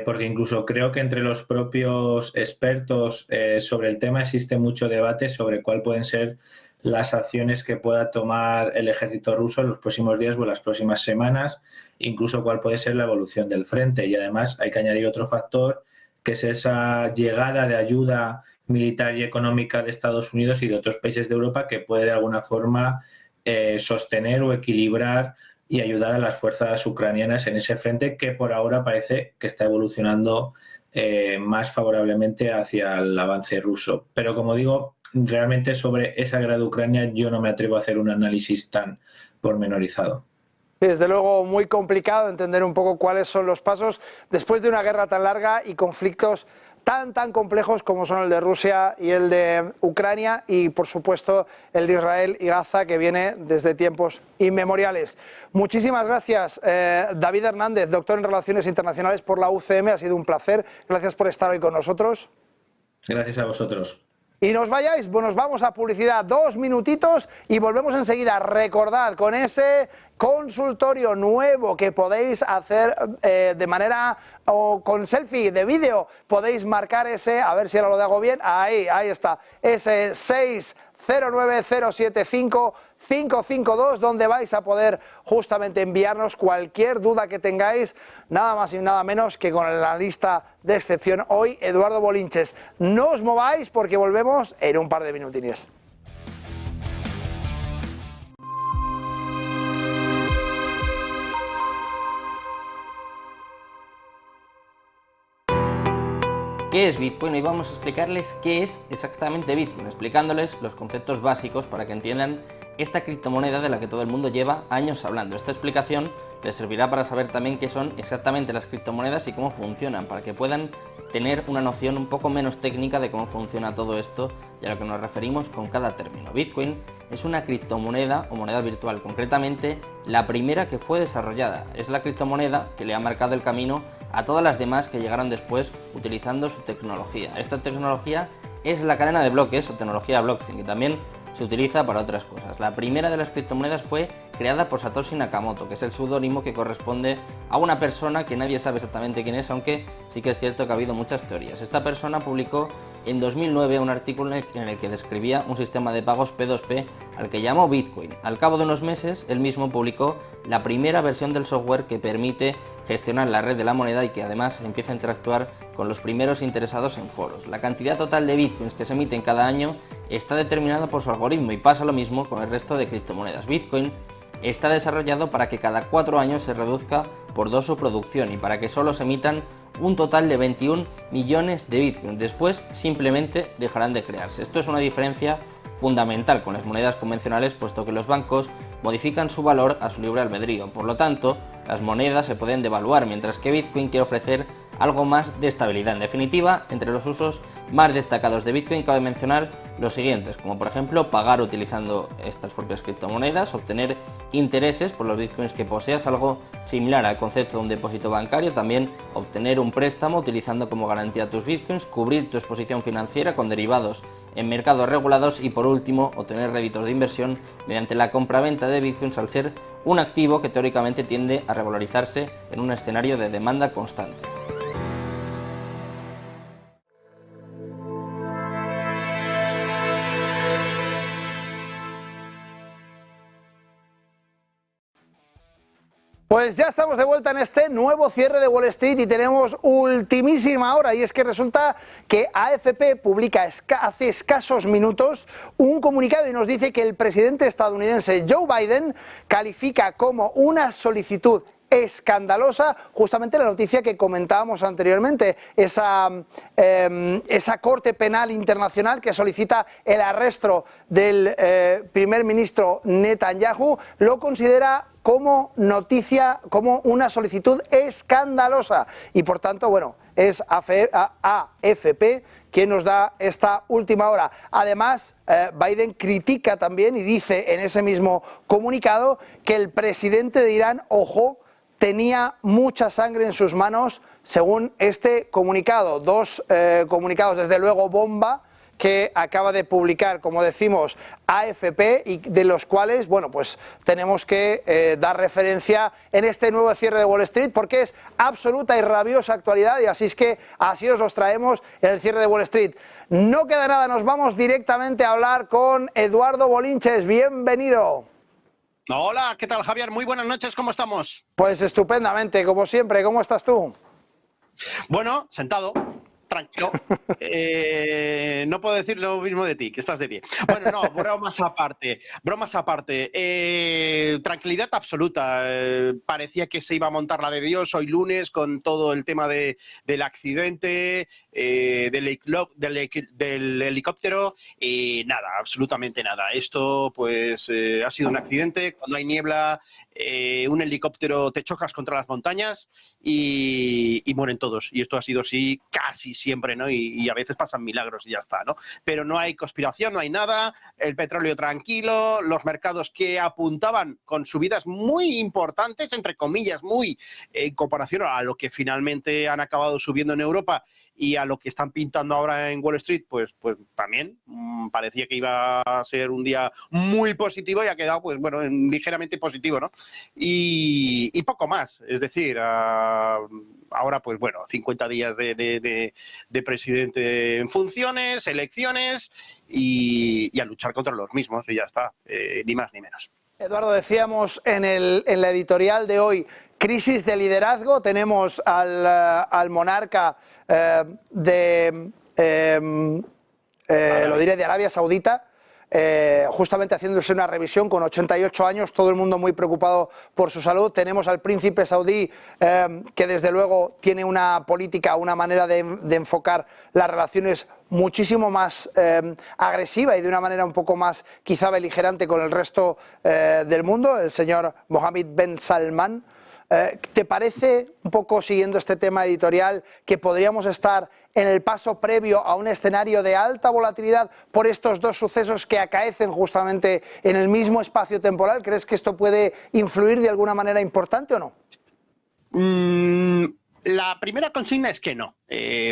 Porque incluso creo que entre los propios expertos sobre el tema existe mucho debate sobre cuál pueden ser las acciones que pueda tomar el ejército ruso en los próximos días o en las próximas semanas, incluso cuál puede ser la evolución del frente. Y además hay que añadir otro factor, que es esa llegada de ayuda militar y económica de Estados Unidos y de otros países de Europa que puede de alguna forma sostener o equilibrar y ayudar a las fuerzas ucranianas en ese frente que por ahora parece que está evolucionando más favorablemente hacia el avance ruso. Pero como digo, realmente sobre esa guerra de Ucrania yo no me atrevo a hacer un análisis tan pormenorizado. Desde luego muy complicado entender un poco cuáles son los pasos después de una guerra tan larga y conflictos tan complejos como son el de Rusia y el de Ucrania y, por supuesto, el de Israel y Gaza, que viene desde tiempos inmemoriales. Muchísimas gracias, David Hernández, doctor en Relaciones Internacionales por la UCM. Ha sido un placer. Gracias por estar hoy con nosotros. Gracias a vosotros. Y nos vayáis, nos vamos a publicidad 2 minutitos y volvemos enseguida. Recordad, con ese consultorio nuevo que podéis hacer de manera o con selfie de vídeo, podéis marcar ese, a ver si ahora lo hago bien, ahí está, ese 609075552, donde vais a poder justamente enviarnos cualquier duda que tengáis, nada más y nada menos que con la lista de excepción hoy, Eduardo Bolinches. No os mováis porque volvemos en un par de minutines. ¿Qué es Bitcoin? Hoy vamos a explicarles qué es exactamente Bitcoin, explicándoles los conceptos básicos para que entiendan esta criptomoneda de la que todo el mundo lleva años hablando. Esta explicación les servirá para saber también qué son exactamente las criptomonedas y cómo funcionan, para que puedan tener una noción un poco menos técnica de cómo funciona todo esto y a lo que nos referimos con cada término. Bitcoin es una criptomoneda o moneda virtual, concretamente la primera que fue desarrollada. Es la criptomoneda que le ha marcado el camino a todas las demás que llegaron después utilizando su tecnología. Esta tecnología es la cadena de bloques o tecnología blockchain, que también se utiliza para otras cosas. La primera de las criptomonedas fue creada por Satoshi Nakamoto, que es el seudónimo que corresponde a una persona que nadie sabe exactamente quién es, aunque sí que es cierto que ha habido muchas teorías. Esta persona publicó en 2009 un artículo en el que describía un sistema de pagos P2P al que llamó Bitcoin. Al cabo de unos meses, él mismo publicó la primera versión del software que permite gestionar la red de la moneda y que además empieza a interactuar con los primeros interesados en foros. La cantidad total de bitcoins que se emiten cada año está determinada por su algoritmo y pasa lo mismo con el resto de criptomonedas. Bitcoin está desarrollado para que cada 4 años se reduzca por 2 su producción y para que solo se emitan un total de 21 millones de bitcoins. Después simplemente dejarán de crearse. Esto es una diferencia fundamental con las monedas convencionales, puesto que los bancos modifican su valor a su libre albedrío. Por lo tanto, las monedas se pueden devaluar, mientras que Bitcoin quiere ofrecer algo más de estabilidad. En definitiva, entre los usos más destacados de Bitcoin cabe mencionar los siguientes, como por ejemplo pagar utilizando estas propias criptomonedas, obtener intereses por los bitcoins que poseas, algo similar al concepto de un depósito bancario, también obtener un préstamo utilizando como garantía tus bitcoins, cubrir tu exposición financiera con derivados en mercados regulados y por último obtener réditos de inversión mediante la compraventa de bitcoins, al ser un activo que teóricamente tiende a revalorizarse en un escenario de demanda constante. Pues ya estamos de vuelta en este nuevo cierre de Wall Street y tenemos ultimísima hora, y es que resulta que AFP publica hace escasos minutos un comunicado y nos dice que el presidente estadounidense Joe Biden califica como una solicitud escandalosa justamente la noticia que comentábamos anteriormente, esa Corte Penal Internacional que solicita el arresto del primer ministro Netanyahu. Lo considera como noticia, como una solicitud escandalosa y por tanto, bueno, es AFP quien nos da esta última hora. Además, Biden critica también y dice en ese mismo comunicado que el presidente de Irán, ojo, tenía mucha sangre en sus manos, según este comunicado. Dos comunicados, desde luego bomba, que acaba de publicar, como decimos, AFP y de los cuales, bueno, pues tenemos que dar referencia en este nuevo cierre de Wall Street porque es absoluta y rabiosa actualidad y así es que así os los traemos en el cierre de Wall Street. No queda nada, nos vamos directamente a hablar con Eduardo Bolinches. Bienvenido. Hola, ¿qué tal, Javier? Muy buenas noches, ¿cómo estamos? Pues estupendamente, como siempre. ¿Cómo estás tú? Bueno, sentado, tranquilo. No puedo decir lo mismo de ti, que estás de pie. Bueno, no, bromas aparte. Tranquilidad absoluta. Parecía que se iba a montar la de Dios hoy lunes con todo el tema del accidente, del helicóptero y nada, absolutamente nada. Esto pues ha sido un accidente. Cuando hay niebla, un helicóptero, te chocas contra las montañas y mueren todos. Y esto ha sido así casi siempre, ¿no? Y a veces pasan milagros y ya está, ¿no? Pero no hay conspiración, no hay nada, el petróleo tranquilo, los mercados que apuntaban con subidas muy importantes, entre comillas, muy en comparación a lo que finalmente han acabado subiendo en Europa y a lo que están pintando ahora en Wall Street, pues también parecía que iba a ser un día muy positivo y ha quedado, pues bueno, ligeramente positivo, ¿no? Y poco más, es decir, ahora, pues bueno, 50 días de presidente en funciones, elecciones y a luchar contra los mismos y ya está, ni más ni menos. Eduardo, decíamos en la editorial de hoy, crisis de liderazgo. Tenemos al monarca de Arabia Saudita, justamente haciéndose una revisión con 88 años, todo el mundo muy preocupado por su salud. Tenemos al príncipe saudí que desde luego tiene una política, una manera de enfocar las relaciones muchísimo más agresiva y de una manera un poco más quizá beligerante con el resto del mundo, el señor Mohammed bin Salman. ¿Te parece, un poco siguiendo este tema editorial, que podríamos estar en el paso previo a un escenario de alta volatilidad por estos dos sucesos que acaecen justamente en el mismo espacio temporal? ¿Crees que esto puede influir de alguna manera importante o no? La primera consigna es que no.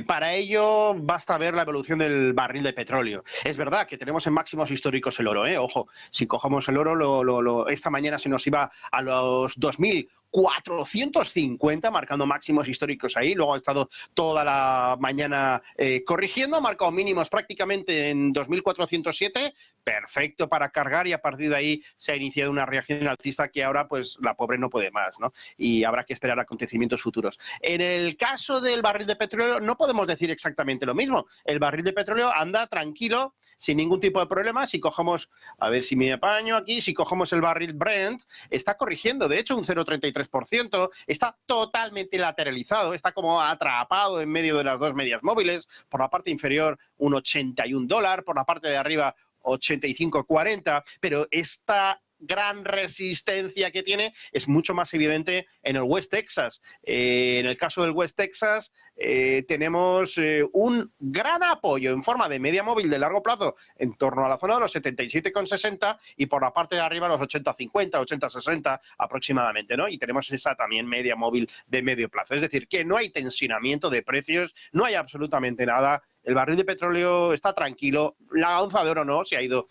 Para ello basta ver la evolución del barril de petróleo. Es verdad que tenemos en máximos históricos el oro, Ojo, si cogemos el oro, esta mañana se nos iba a los 2.450, marcando máximos históricos ahí. Luego ha estado toda la mañana corrigiendo, ha marcado mínimos prácticamente en 2.407. Perfecto para cargar, y a partir de ahí se ha iniciado una reacción alcista que ahora pues la pobre no puede más, ¿no? Y habrá que esperar acontecimientos futuros. En el caso del barril de petróleo no podemos decir exactamente lo mismo. El barril de petróleo anda tranquilo, sin ningún tipo de problema. Si cogemos, a ver si me apaño aquí, si cogemos el barril Brent, está corrigiendo, de hecho, un 0,33%, está totalmente lateralizado, está como atrapado en medio de las dos medias móviles. Por la parte inferior, un $81, por la parte de arriba, 85,40, pero esta gran resistencia que tiene es mucho más evidente en el West Texas. En el caso del West Texas tenemos un gran apoyo en forma de media móvil de largo plazo en torno a la zona de los 77,60 y por la parte de arriba los 80,50, 80,60 aproximadamente, ¿no? Y tenemos esa también media móvil de medio plazo. Es decir, que no hay tensionamiento de precios, no hay absolutamente nada. El barril de petróleo está tranquilo, la onza de oro no, se ha ido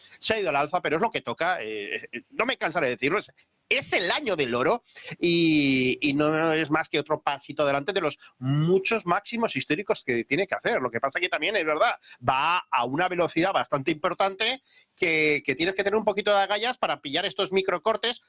al alza, pero es lo que toca, no me cansaré de decirlo, es el año del oro y no es más que otro pasito adelante de los muchos máximos históricos que tiene que hacer. Lo que pasa que también es verdad, va a una velocidad bastante importante que tienes que tener un poquito de agallas para pillar estos microcortes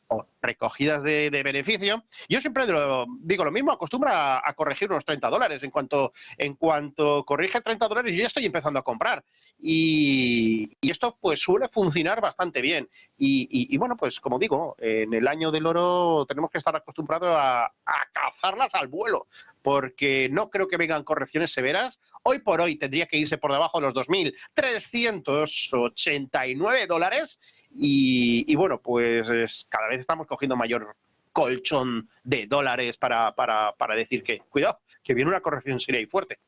o recogidas de beneficio. Yo siempre digo lo mismo, acostumbra a corregir unos $30. En cuanto corrige $30, yo ya estoy empezando a comprar. Y esto pues suele funcionar bastante bien. Y bueno, pues como digo, en el año del oro tenemos que estar acostumbrados a cazarlas al vuelo, porque no creo que vengan correcciones severas. Hoy por hoy tendría que irse por debajo de los $2.389. Y bueno, pues cada vez estamos cogiendo mayor colchón de dólares para decir que, cuidado, que viene una corrección seria y fuerte.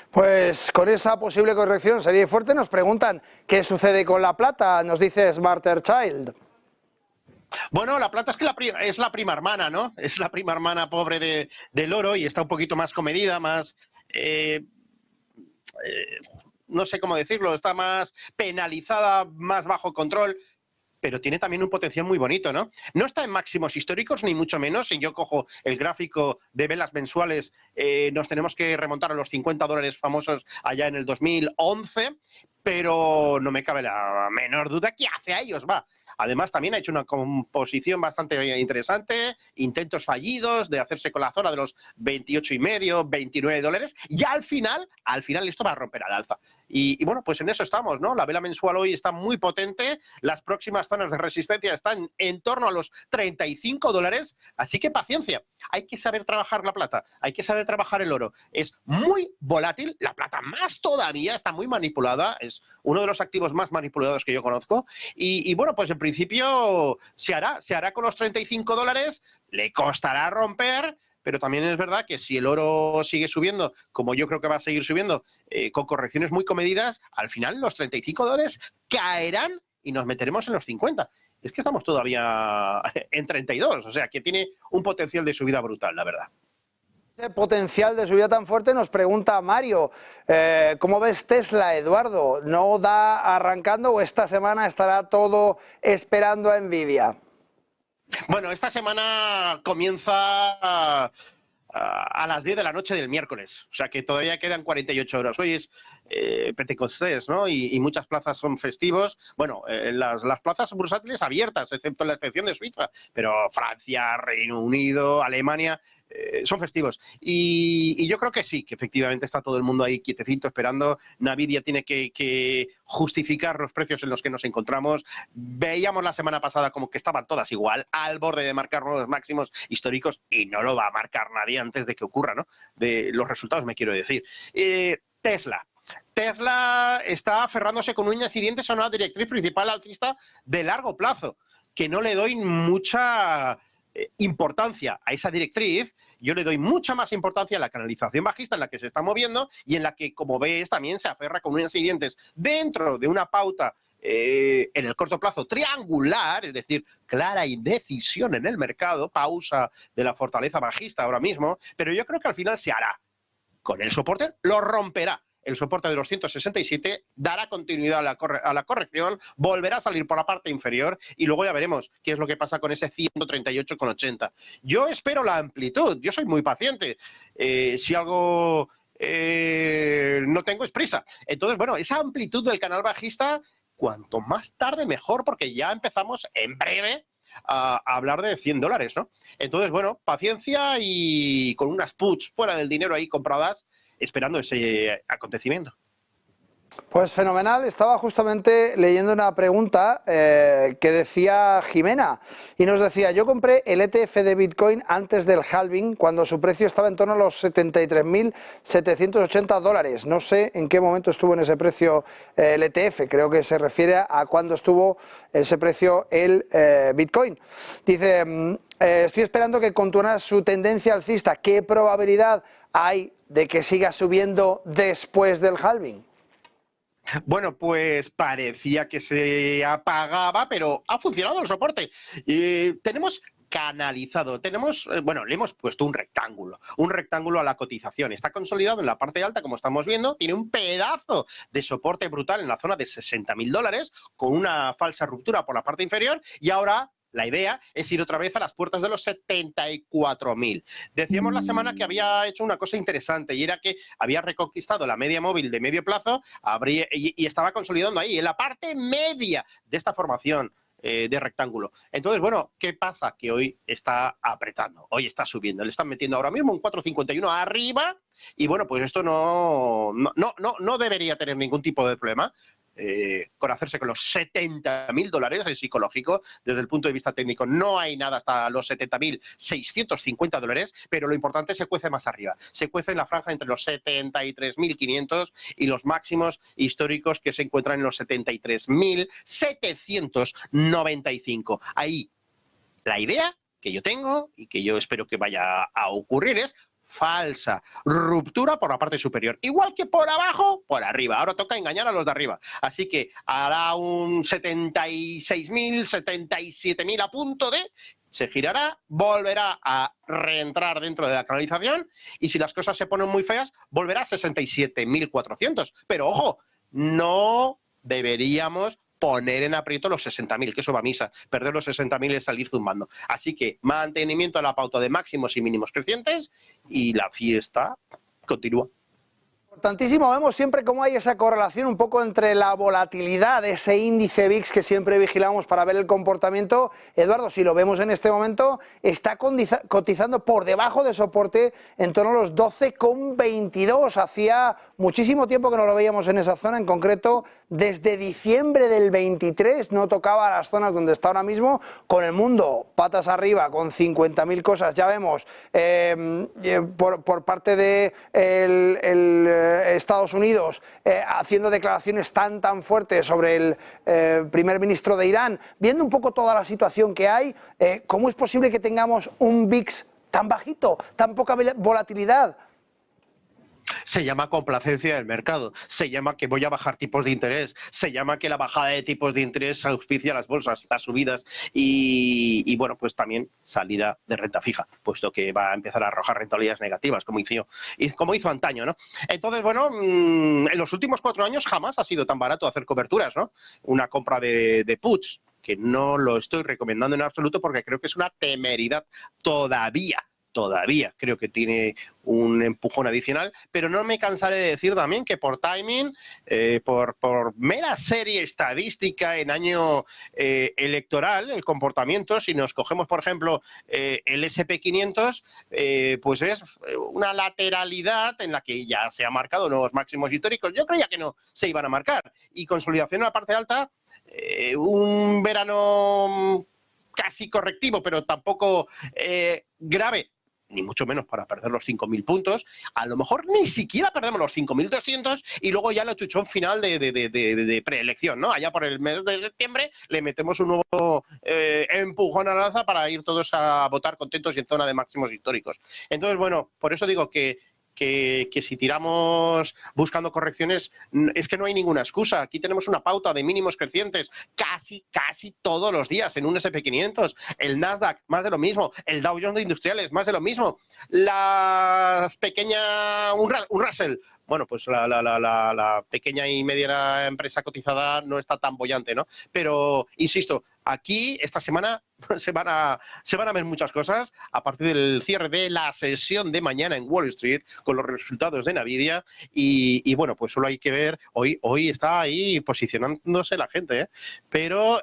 Pues con esa posible corrección seria y fuerte nos preguntan qué sucede con la plata, nos dice Smarter Child. Bueno, la plata es que es la prima hermana, ¿no? Es la prima hermana pobre del oro y está un poquito más comedida, más... no sé cómo decirlo, está más penalizada, más bajo control, pero tiene también un potencial muy bonito, ¿no? No está en máximos históricos, ni mucho menos. Si yo cojo el gráfico de velas mensuales, nos tenemos que remontar a los $50 famosos allá en el 2011, pero no me cabe la menor duda que hacia ellos va. Además, también ha hecho una composición bastante interesante, intentos fallidos de hacerse con la zona de los 28,5, $29, y al final esto va a romper al alza. Y bueno, pues en eso estamos, ¿no? La vela mensual hoy está muy potente, las próximas zonas de resistencia están en torno a los $35, así que paciencia, hay que saber trabajar la plata, hay que saber trabajar el oro. Es muy volátil, la plata más todavía, está muy manipulada, es uno de los activos más manipulados que yo conozco, y bueno, pues en principio se hará con los $35, le costará romper, pero también es verdad que si el oro sigue subiendo, como yo creo que va a seguir subiendo, con correcciones muy comedidas, al final los $35 caerán y nos meteremos en los 50. Es que estamos todavía en 32, o sea que tiene un potencial de subida brutal, la verdad. Ese potencial de subida tan fuerte nos pregunta Mario, ¿cómo ves Tesla, Eduardo? ¿No da arrancando o esta semana estará todo esperando a Nvidia? Bueno, esta semana comienza a las 10 de la noche del miércoles, o sea que todavía quedan 48 horas. Hoy es Pentecostés, ¿no? Y muchas plazas son festivos. Bueno, las plazas bursátiles abiertas, excepto la excepción de Suiza, pero Francia, Reino Unido, Alemania... son festivos. Y yo creo que sí, que efectivamente está todo el mundo ahí quietecito esperando. Nvidia tiene que justificar los precios en los que nos encontramos. Veíamos la semana pasada como que estaban todas igual, al borde de marcar nuevos máximos históricos, y no lo va a marcar nadie antes de que ocurra, ¿no? De los resultados, me quiero decir. Tesla está aferrándose con uñas y dientes a una directriz principal alcista de largo plazo, que no le doy mucha importancia a esa directriz, yo le doy mucha más importancia a la canalización bajista en la que se está moviendo y en la que, como ves, también se aferra con uñas y dientes dentro de una pauta en el corto plazo triangular, es decir, clara indecisión en el mercado, pausa de la fortaleza bajista ahora mismo, pero yo creo que al final se hará. Con el soporte lo romperá. El soporte de los 167 dará continuidad a la corrección, volverá a salir por la parte inferior y luego ya veremos qué es lo que pasa con ese 138,80. Yo espero la amplitud, yo soy muy paciente. Si algo no tengo es prisa. Entonces, bueno, esa amplitud del canal bajista, cuanto más tarde mejor, porque ya empezamos en breve a hablar de $100, ¿no? Entonces, bueno, paciencia y con unas puts fuera del dinero ahí compradas, esperando ese acontecimiento. Pues fenomenal, estaba justamente leyendo una pregunta que decía Jimena y nos decía, yo compré el ETF de Bitcoin antes del halving cuando su precio estaba en torno a los $73.780, no sé en qué momento estuvo en ese precio el ETF, creo que se refiere a cuándo estuvo ese precio el Bitcoin. Dice, estoy esperando que continúe su tendencia alcista, ¿qué probabilidad hay de que siga subiendo después del halving? Bueno, pues parecía que se apagaba, pero ha funcionado el soporte. Tenemos canalizado, bueno, le hemos puesto un rectángulo a la cotización. Está consolidado en la parte alta, como estamos viendo, tiene un pedazo de soporte brutal en la zona de $60.000, con una falsa ruptura por la parte inferior, y ahora la idea es ir otra vez a las puertas de los 74.000. Decíamos la semana que había hecho una cosa interesante y era que había reconquistado la media móvil de medio plazo y estaba consolidando ahí, en la parte media de esta formación de rectángulo. Entonces, bueno, ¿qué pasa? Que hoy está apretando, hoy está subiendo. Le están metiendo ahora mismo un 4,51 arriba y, bueno, pues esto no debería tener ningún tipo de problema. Con hacerse con los $70.000 es psicológico. Desde el punto de vista técnico no hay nada hasta los $70.650, pero lo importante se cuece más arriba. Se cuece en la franja entre los 73.500 y los máximos históricos que se encuentran en los 73.795. Ahí la idea que yo tengo y que yo espero que vaya a ocurrir es falsa ruptura por la parte superior, igual que por abajo, por arriba. Ahora toca engañar a los de arriba, así que hará un 76.000, 77.000 a punto de, se girará, volverá a reentrar dentro de la canalización y si las cosas se ponen muy feas, volverá a 67.400. Pero ojo, no deberíamos poner en aprieto los 60.000, que eso va a misa. Perder los 60.000 es salir zumbando. Así que mantenimiento de la pauta de máximos y mínimos crecientes y la fiesta continúa. Importantísimo, vemos siempre cómo hay esa correlación un poco entre la volatilidad de ese índice VIX que siempre vigilamos para ver el comportamiento. Eduardo, si lo vemos en este momento, está cotizando por debajo de soporte en torno a los 12,22. Hacía muchísimo tiempo que no lo veíamos en esa zona, en concreto desde diciembre del 23 no tocaba las zonas donde está ahora mismo, con el mundo patas arriba, con 50.000 cosas. Ya vemos por parte de Estados Unidos haciendo declaraciones tan fuertes sobre el primer ministro de Irán, viendo un poco toda la situación que hay, ¿cómo es posible que tengamos un VIX tan bajito, tan poca volatilidad? Se llama complacencia del mercado, se llama que voy a bajar tipos de interés, se llama que la bajada de tipos de interés auspicia las bolsas, las subidas y bueno, pues también salida de renta fija, puesto que va a empezar a arrojar rentabilidades negativas, como hizo antaño, ¿no? Entonces, bueno, en los últimos 4 años jamás ha sido tan barato hacer coberturas, ¿no? Una compra de puts, que no lo estoy recomendando en absoluto porque creo que es una temeridad todavía creo que tiene un empujón adicional, pero no me cansaré de decir también que por timing, por mera serie estadística en año electoral, el comportamiento, si nos cogemos, por ejemplo, el SP500, pues es una lateralidad en la que ya se han marcado nuevos máximos históricos. Yo creía que no se iban a marcar. Y consolidación en la parte alta, un verano casi correctivo, pero tampoco grave, ni mucho menos para perder los 5.000 puntos, a lo mejor ni siquiera perdemos los 5.200 y luego ya el chuchón final de preelección, ¿no? Allá por el mes de septiembre le metemos un nuevo empujón a la alza para ir todos a votar contentos y en zona de máximos históricos. Entonces, bueno, por eso digo que si tiramos buscando correcciones, es que no hay ninguna excusa. Aquí tenemos una pauta de mínimos crecientes casi todos los días en un S&P 500. El Nasdaq, más de lo mismo. El Dow Jones de Industriales, más de lo mismo. Las pequeñas... un Russell. Bueno, pues la pequeña y mediana empresa cotizada no está tan bollante, ¿no? Pero, insisto, aquí esta semana se van a ver muchas cosas a partir del cierre de la sesión de mañana en Wall Street con los resultados de Nvidia y bueno, pues solo hay que ver, hoy está ahí posicionándose la gente, ¿eh? Pero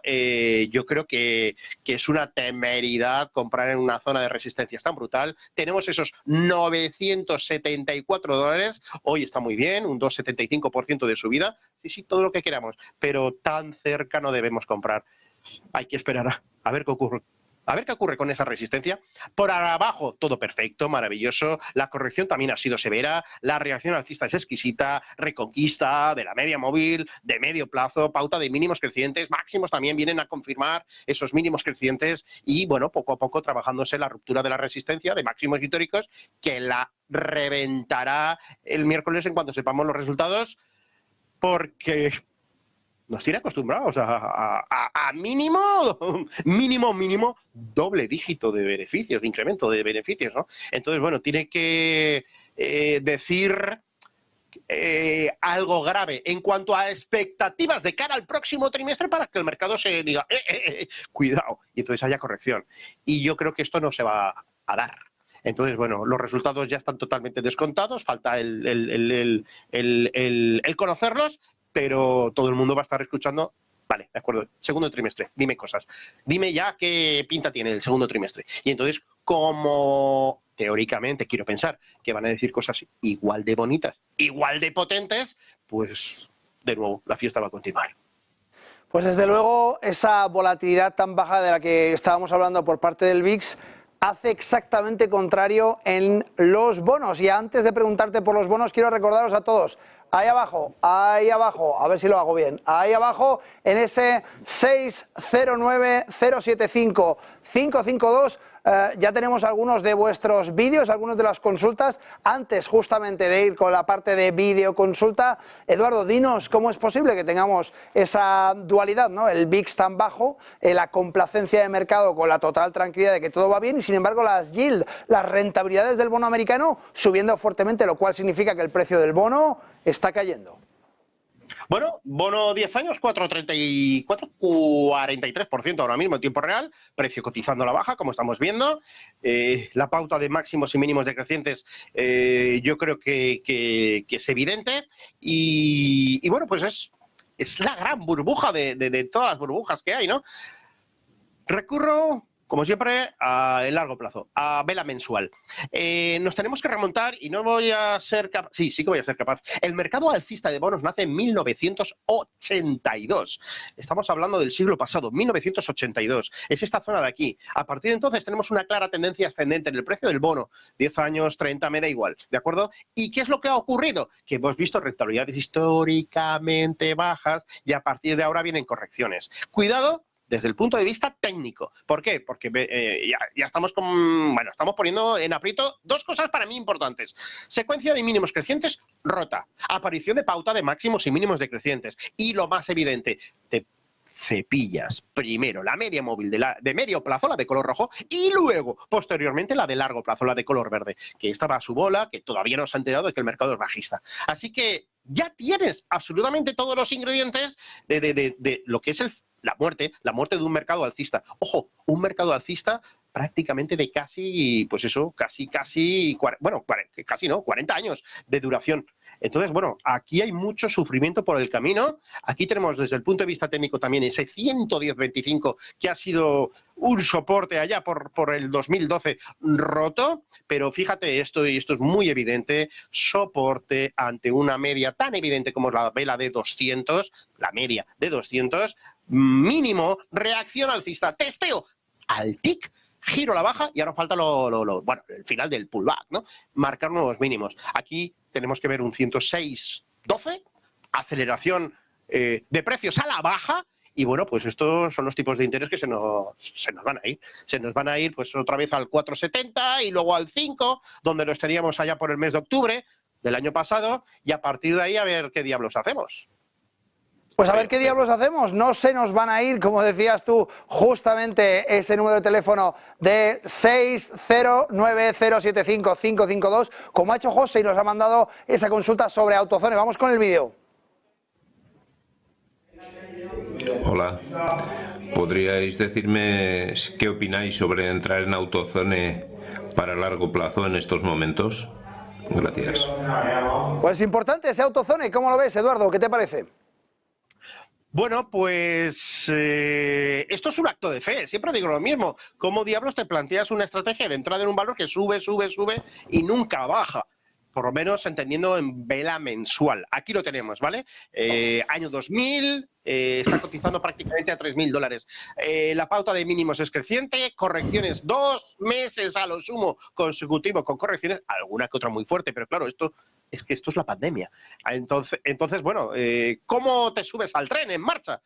yo creo que es una temeridad comprar en una zona de resistencias tan brutal. Tenemos esos $974, hoy está muy bien, un 2,75% de subida, sí, todo lo que queramos, pero tan cerca no debemos comprar. Hay que esperar a ver qué ocurre. A ver qué ocurre con esa resistencia. Por abajo, todo perfecto, maravilloso. La corrección también ha sido severa. La reacción alcista es exquisita. Reconquista de la media móvil, de medio plazo, pauta de mínimos crecientes. Máximos también vienen a confirmar esos mínimos crecientes. Y bueno, poco a poco trabajándose la ruptura de la resistencia de máximos históricos que la reventará el miércoles en cuanto sepamos los resultados. Porque nos tiene acostumbrados a mínimo doble dígito de beneficios, de incremento de beneficios, ¿no? Entonces, bueno, tiene que decir algo grave en cuanto a expectativas de cara al próximo trimestre para que el mercado se diga, cuidado, y entonces haya corrección. Y yo creo que esto no se va a dar. Entonces, bueno, los resultados ya están totalmente descontados, falta el conocerlos, pero todo el mundo va a estar escuchando. Vale, de acuerdo, segundo trimestre, dime cosas. Dime ya qué pinta tiene el segundo trimestre. Y entonces, como teóricamente quiero pensar que van a decir cosas igual de bonitas, igual de potentes, pues de nuevo la fiesta va a continuar. Pues desde luego esa volatilidad tan baja de la que estábamos hablando por parte del VIX hace exactamente contrario en los bonos. Y antes de preguntarte por los bonos, quiero recordaros a todos, ahí abajo, a ver si lo hago bien, ahí abajo en ese 609-075-552, ya tenemos algunos de vuestros vídeos, algunas de las consultas. Antes justamente de ir con la parte de videoconsulta, Eduardo, dinos cómo es posible que tengamos esa dualidad, ¿no? El VIX tan bajo, la complacencia de mercado con la total tranquilidad de que todo va bien y sin embargo las yield, las rentabilidades del bono americano subiendo fuertemente, lo cual significa que el precio del bono está cayendo. Bueno, bono 10 años, 4,43% ahora mismo en tiempo real, precio cotizando a la baja, como estamos viendo. La pauta de máximos y mínimos decrecientes yo creo que es evidente. Y bueno, pues es la gran burbuja de todas las burbujas que hay, ¿no? Recurro, como siempre, a largo plazo, a vela mensual. Nos tenemos que remontar y no voy a ser capaz... Sí que voy a ser capaz. El mercado alcista de bonos nace en 1982. Estamos hablando del siglo pasado, 1982. Es esta zona de aquí. A partir de entonces tenemos una clara tendencia ascendente en el precio del bono. 10 años, 30, me da igual, ¿de acuerdo? ¿Y qué es lo que ha ocurrido? Que hemos visto rentabilidades históricamente bajas y a partir de ahora vienen correcciones. Cuidado desde el punto de vista técnico. ¿Por qué? Porque ya estamos estamos poniendo en aprieto dos cosas para mí importantes. Secuencia de mínimos crecientes rota. Aparición de pauta de máximos y mínimos decrecientes. Y lo más evidente, te cepillas primero la media móvil de medio plazo, la de color rojo, y luego, posteriormente, la de largo plazo, la de color verde, que esta va a su bola, que todavía no se ha enterado de que el mercado es bajista. Así que ya tienes absolutamente todos los ingredientes de lo que es la muerte de un mercado alcista. Ojo, un mercado alcista prácticamente de casi 40 años de duración. Entonces, bueno, aquí hay mucho sufrimiento por el camino. Aquí tenemos desde el punto de vista técnico también ese 110.25 que ha sido un soporte allá por el 2012 roto, pero fíjate esto, y esto es muy evidente, soporte ante una media tan evidente como es la vela de 200, la media de 200, mínimo, reacción alcista, testeo al TIC giro a la baja y ahora falta bueno, el final del pullback, ¿no? Marcar nuevos mínimos. Aquí tenemos que ver un 106.12, aceleración de precios a la baja. Y bueno, pues estos son los tipos de interés que se nos van a ir. Se nos van a ir pues otra vez al 4,70 y luego al 5, donde lo estaríamos allá por el mes de octubre del año pasado, y a partir de ahí a ver qué diablos hacemos. Pues a ver qué diablos hacemos. No se nos van a ir, como decías tú, justamente ese número de teléfono de 609075552, como ha hecho José y nos ha mandado esa consulta sobre Autozone. Vamos con el vídeo. Hola, ¿podríais decirme qué opináis sobre entrar en Autozone para largo plazo en estos momentos? Gracias. Pues importante ese Autozone, ¿cómo lo ves, Eduardo? ¿Qué te parece? Bueno, pues esto es un acto de fe, siempre digo lo mismo. ¿Cómo diablos te planteas una estrategia de entrada en un valor que sube, sube, sube y nunca baja? Por lo menos entendiendo en vela mensual. Aquí lo tenemos, ¿vale? Año 2000, está cotizando prácticamente a $3.000. La pauta de mínimos es creciente, correcciones 2 meses a lo sumo consecutivo con correcciones, alguna que otra muy fuerte, pero claro, esto es la pandemia. Entonces bueno, ¿cómo te subes al tren en marcha?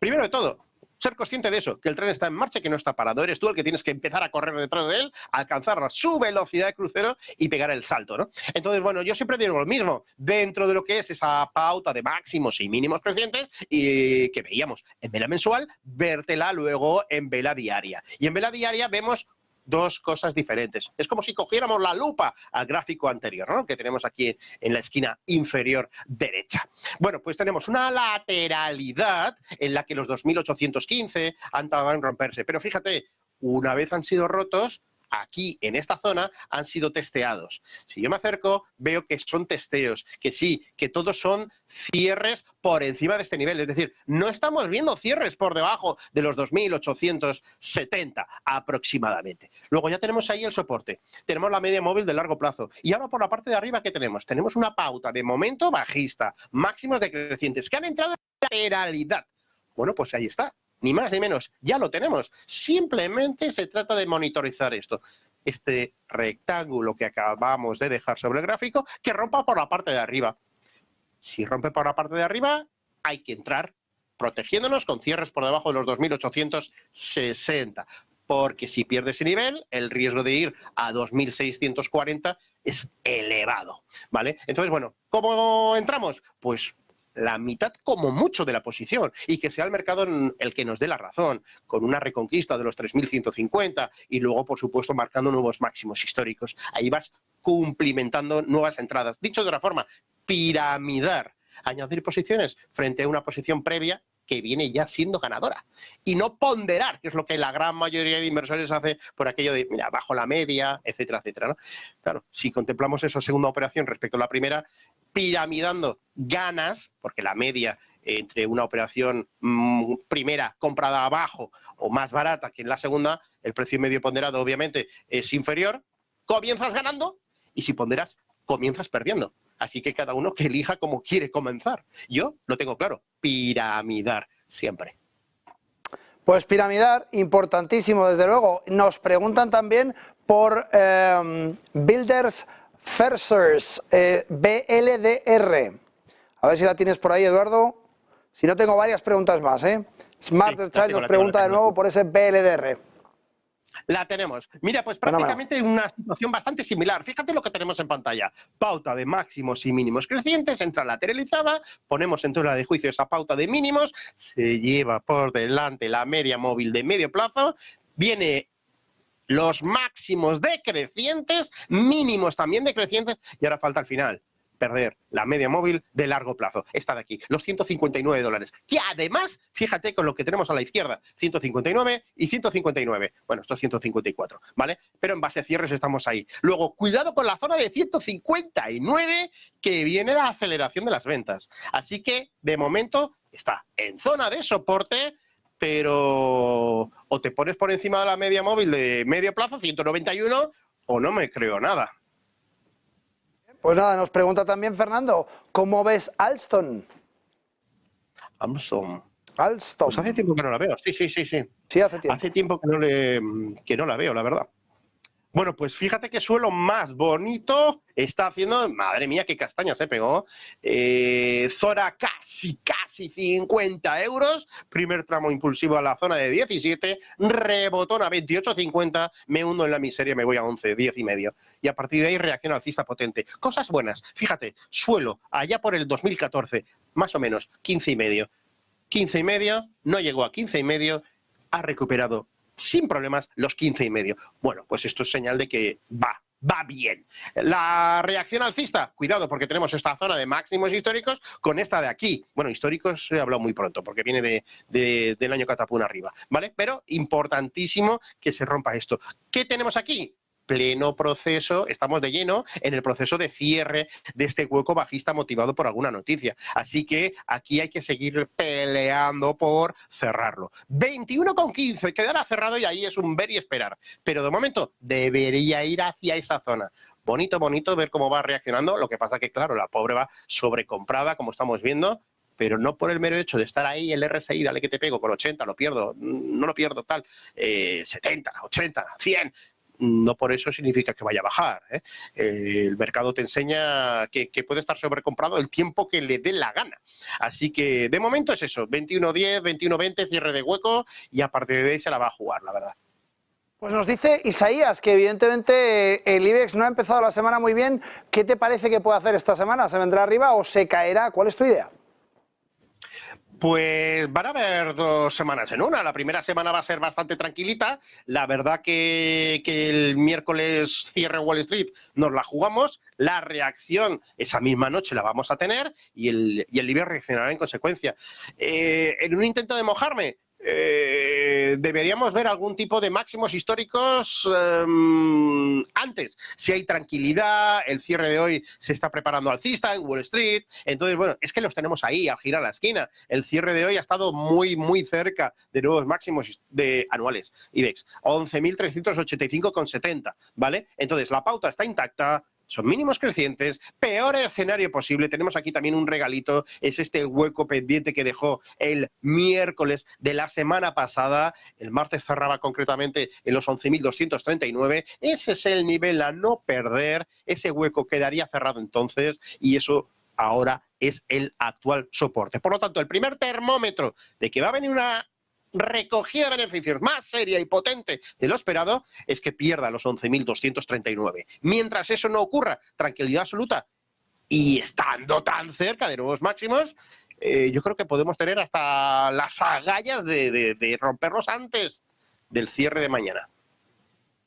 Primero de todo, ser consciente de eso, que el tren está en marcha y que no está parado. Eres tú el que tienes que empezar a correr detrás de él, alcanzar su velocidad de crucero y pegar el salto, ¿no? Entonces, bueno, yo siempre digo lo mismo, dentro de lo que es esa pauta de máximos y mínimos crecientes y que veíamos en vela mensual, vértela luego en vela diaria. Y en vela diaria vemos dos cosas diferentes. Es como si cogiéramos la lupa al gráfico anterior, ¿no? Que tenemos aquí en la esquina inferior derecha. Bueno, pues tenemos una lateralidad en la que los 2.815 han tardado en romperse. Pero fíjate, una vez han sido rotos, aquí en esta zona han sido testeados. Si yo me acerco, veo que son testeos, que sí, que todos son cierres por encima de este nivel. Es decir, no estamos viendo cierres por debajo de los 2.870 aproximadamente. Luego ya tenemos ahí el soporte. Tenemos la media móvil de largo plazo. Y ahora por la parte de arriba, ¿qué tenemos? Tenemos una pauta de momento bajista, máximos decrecientes, que han entrado en lateralidad. Bueno, pues ahí está. Ni más ni menos, ya lo tenemos. Simplemente se trata de monitorizar esto. Este rectángulo que acabamos de dejar sobre el gráfico, que rompa por la parte de arriba. Si rompe por la parte de arriba, hay que entrar protegiéndonos con cierres por debajo de los 2.860. Porque si pierde ese nivel, el riesgo de ir a 2.640 es elevado, ¿vale? Entonces, bueno, ¿cómo entramos? Pues la mitad como mucho de la posición y que sea el mercado el que nos dé la razón, con una reconquista de los 3.150 y luego, por supuesto, marcando nuevos máximos históricos. Ahí vas cumplimentando nuevas entradas. Dicho de otra forma, piramidar, añadir posiciones frente a una posición previa que viene ya siendo ganadora. Y no ponderar, que es lo que la gran mayoría de inversores hace por aquello de, mira, bajo la media, etcétera, etcétera, ¿no? Claro, si contemplamos esa segunda operación respecto a la primera, piramidando ganas, porque la media entre una operación primera comprada abajo o más barata que en la segunda, el precio medio ponderado obviamente es inferior, comienzas ganando y si ponderas, comienzas perdiendo. Así que cada uno que elija cómo quiere comenzar. Yo lo tengo claro, piramidar siempre. Pues piramidar, importantísimo desde luego. Nos preguntan también por Builders Fersers, BLDR. A ver si la tienes por ahí, Eduardo. Si no, tengo varias preguntas más, ¿eh? Smarter Child nos pregunta de nuevo por ese BLDR. La tenemos. Mira, pues prácticamente una situación bastante similar. Fíjate lo que tenemos en pantalla. Pauta de máximos y mínimos crecientes, entra lateralizada, ponemos en tela de juicio esa pauta de mínimos, se lleva por delante la media móvil de medio plazo, viene los máximos decrecientes, mínimos también decrecientes, y ahora falta al final perder la media móvil de largo plazo. Esta de aquí, los $159. Que además, fíjate con lo que tenemos a la izquierda, 159 y 159. Bueno, esto es 154, ¿vale? Pero en base a cierres estamos ahí. Luego, cuidado con la zona de 159, que viene la aceleración de las ventas. Así que, de momento, está en zona de soporte, pero o te pones por encima de la media móvil de medio plazo, 191, o no me creo nada. Pues nada, nos pregunta también Fernando, ¿cómo ves Alstom? Alstom. Pues hace tiempo que no la veo. Sí. Sí, hace tiempo. Hace tiempo que no la veo, la verdad. Bueno, pues fíjate qué suelo más bonito está haciendo. Madre mía, qué castaña se pegó. Zora casi 50 euros. Primer tramo impulsivo a la zona de 17. Rebotón a 28,50. Me hundo en la miseria, me voy a 11, 10 y medio. Y a partir de ahí reacción alcista potente. Cosas buenas. Fíjate, suelo allá por el 2014, más o menos, 15 y medio. 15 y medio, no llegó a 15 y medio, ha recuperado sin problemas los 15 y medio. Bueno, pues esto es señal de que va bien. La reacción alcista, cuidado porque tenemos esta zona de máximos históricos con esta de aquí. Bueno, históricos he hablado muy pronto porque viene del año Catapún arriba, ¿vale? Pero importantísimo que se rompa esto. ¿Qué tenemos aquí? Pleno proceso, estamos de lleno en el proceso de cierre de este hueco bajista motivado por alguna noticia. Así que aquí hay que seguir peleando por cerrarlo. 21,15, quedará cerrado y ahí es un ver y esperar. Pero de momento debería ir hacia esa zona. Bonito ver cómo va reaccionando. Lo que pasa que, claro, la pobre va sobrecomprada, como estamos viendo, pero no por el mero hecho de estar ahí el RSI, dale que te pego, con 80, lo pierdo, no lo pierdo tal, 70, 80, 100... No por eso significa que vaya a bajar, ¿eh? El mercado te enseña que puede estar sobrecomprado el tiempo que le dé la gana. Así que de momento es eso, 21.10, 21.20, cierre de hueco y a partir de ahí se la va a jugar, la verdad. Pues nos dice Isaías que evidentemente el IBEX no ha empezado la semana muy bien. ¿Qué te parece que puede hacer esta semana? ¿Se vendrá arriba o se caerá? ¿Cuál es tu idea? Pues van a haber 2 semanas en una. La primera semana va a ser bastante tranquilita. La verdad que el miércoles cierre Wall Street nos la jugamos. La reacción esa misma noche la vamos a tener y el IBEX reaccionará en consecuencia. En un intento de mojarme, deberíamos ver algún tipo de máximos históricos antes. Si hay tranquilidad, el cierre de hoy se está preparando alcista en Wall Street. Entonces, bueno, es que los tenemos ahí, a girar la esquina. El cierre de hoy ha estado muy cerca de nuevos máximos anuales. IBEX, 11.385,70, ¿vale? Entonces, la pauta está intacta. Son mínimos crecientes, peor escenario posible. Tenemos aquí también un regalito, es este hueco pendiente que dejó el miércoles de la semana pasada. El martes cerraba concretamente en los 11.239. Ese es el nivel a no perder. Ese hueco quedaría cerrado entonces y eso ahora es el actual soporte. Por lo tanto, el primer termómetro de que va a venir una recogida de beneficios más seria y potente de lo esperado es que pierda los 11.239. Mientras eso no ocurra, tranquilidad absoluta y estando tan cerca de nuevos máximos, yo creo que podemos tener hasta las agallas de romperlos antes del cierre de mañana.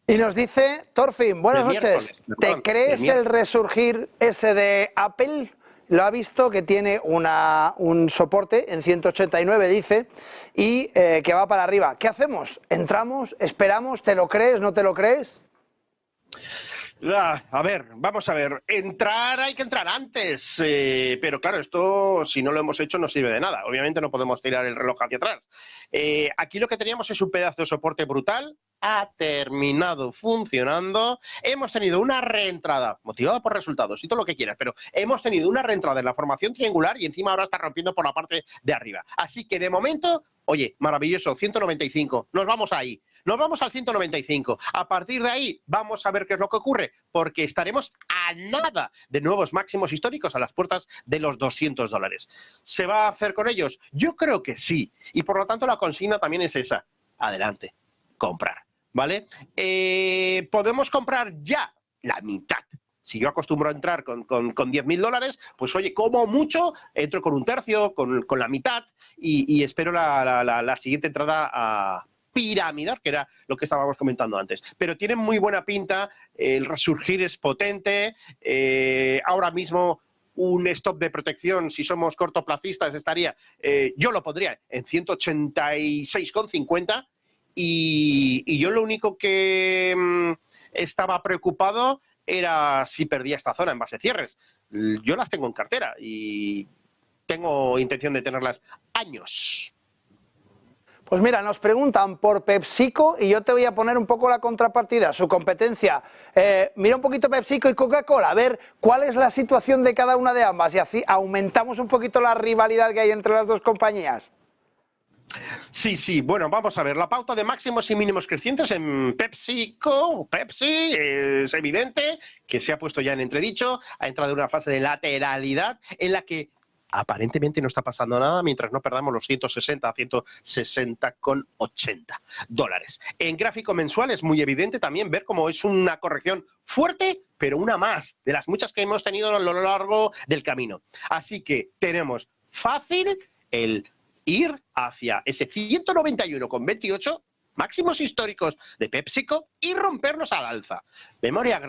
Y nos dice Thorfinn, buenas noches. ¿Te crees el resurgir ese de Apple? Lo ha visto que tiene un soporte en 189, dice, y que va para arriba. ¿Qué hacemos? ¿Entramos? ¿Esperamos? ¿Te lo crees? ¿No te lo crees? A ver, vamos a ver. Entrar hay que entrar antes, pero claro, esto si no lo hemos hecho no sirve de nada. Obviamente no podemos tirar el reloj hacia atrás. Aquí lo que teníamos es un pedazo de soporte brutal. Ha terminado funcionando. Hemos tenido una reentrada, motivada por resultados y todo lo que quieras, pero hemos tenido una reentrada en la formación triangular y encima ahora está rompiendo por la parte de arriba. Así que de momento, oye, maravilloso, 195. Nos vamos ahí. Nos vamos al 195. A partir de ahí vamos a ver qué es lo que ocurre, porque estaremos a nada de nuevos máximos históricos a las puertas de los $200. ¿Se va a hacer con ellos? Yo creo que sí. Y por lo tanto la consigna también es esa. Adelante, comprar. ¿Vale? Podemos comprar ya la mitad. Si yo acostumbro a entrar con $10.000, pues oye, como mucho, entro con un tercio, con la mitad y espero la siguiente entrada a piramidar, que era lo que estábamos comentando antes. Pero tiene muy buena pinta, el resurgir es potente, ahora mismo un stop de protección, si somos cortoplacistas, estaría, yo lo pondría en 186,50. Y yo lo único que estaba preocupado era si perdía esta zona en base cierres. Yo las tengo en cartera y tengo intención de tenerlas años. Pues mira, nos preguntan por PepsiCo y yo te voy a poner un poco la contrapartida, su competencia. Mira un poquito PepsiCo y Coca-Cola, a ver cuál es la situación de cada una de ambas y así aumentamos un poquito la rivalidad que hay entre las dos compañías. Sí, bueno, vamos a ver. La pauta de máximos y mínimos crecientes en Pepsi es evidente que se ha puesto ya en entredicho, ha entrado en una fase de lateralidad en la que aparentemente no está pasando nada mientras no perdamos los 160 a 160,80 dólares. En gráfico mensual es muy evidente también ver cómo es una corrección fuerte, pero una más de las muchas que hemos tenido a lo largo del camino. Así que tenemos fácil el ir hacia ese 191,28 máximos históricos de PepsiCo y rompernos al alza. Memoria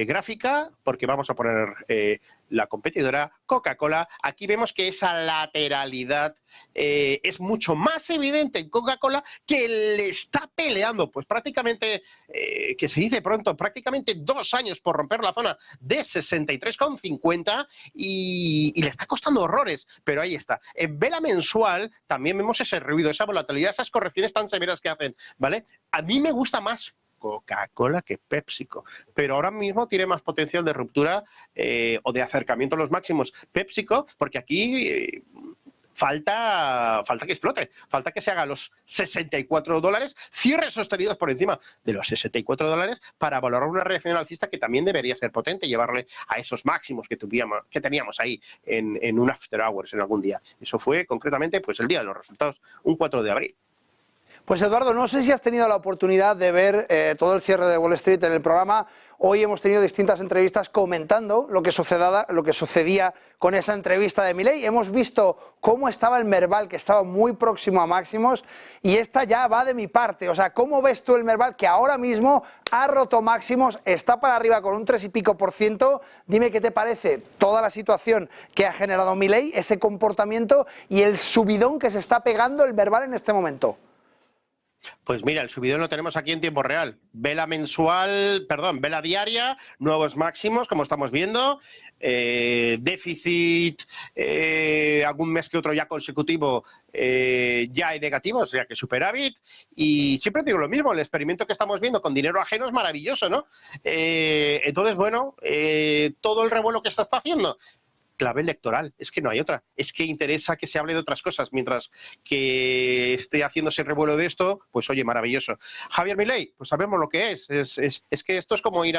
gráfica, porque vamos a poner la competidora Coca-Cola. Aquí vemos que esa lateralidad es mucho más evidente en Coca-Cola, que le está peleando, pues prácticamente, que se dice pronto, prácticamente 2 años por romper la zona de 63,50 y le está costando horrores, pero ahí está. En vela mensual también vemos ese ruido, esa volatilidad, esas correcciones tan severas que hacen, ¿vale? A mí me gusta más Coca-Cola que PepsiCo, pero ahora mismo tiene más potencial de ruptura o de acercamiento a los máximos PepsiCo, porque aquí falta que explote, falta que se haga los 64 dólares, cierres sostenidos por encima de los 64 dólares para valorar una reacción alcista que también debería ser potente, llevarle a esos máximos que teníamos ahí en un after hours en algún día. Eso fue concretamente pues el día de los resultados, un 4 de abril. Pues Eduardo, no sé si has tenido la oportunidad de ver todo el cierre de Wall Street en el programa. Hoy hemos tenido distintas entrevistas comentando lo que sucedía con esa entrevista de Milei. Hemos visto cómo estaba el Merval, que estaba muy próximo a máximos, y esta ya va de mi parte. O sea, ¿cómo ves tú el Merval, que ahora mismo ha roto máximos, está para arriba con un 3 y pico %? Dime qué te parece toda la situación que ha generado Milei, ese comportamiento y el subidón que se está pegando el Merval en este momento. Pues mira, el subidón lo tenemos aquí en tiempo real. Vela diaria, nuevos máximos, como estamos viendo. Déficit, algún mes que otro ya consecutivo, ya hay negativo, o sea que superávit. Y siempre digo lo mismo, el experimento que estamos viendo con dinero ajeno es maravilloso, ¿no? Entonces, bueno, todo el revuelo que se está haciendo, clave electoral, es que no hay otra. Es que interesa que se hable de otras cosas, mientras que esté haciéndose revuelo de esto, pues oye, maravilloso. Javier Milei, pues sabemos lo que es. Es que esto es como ir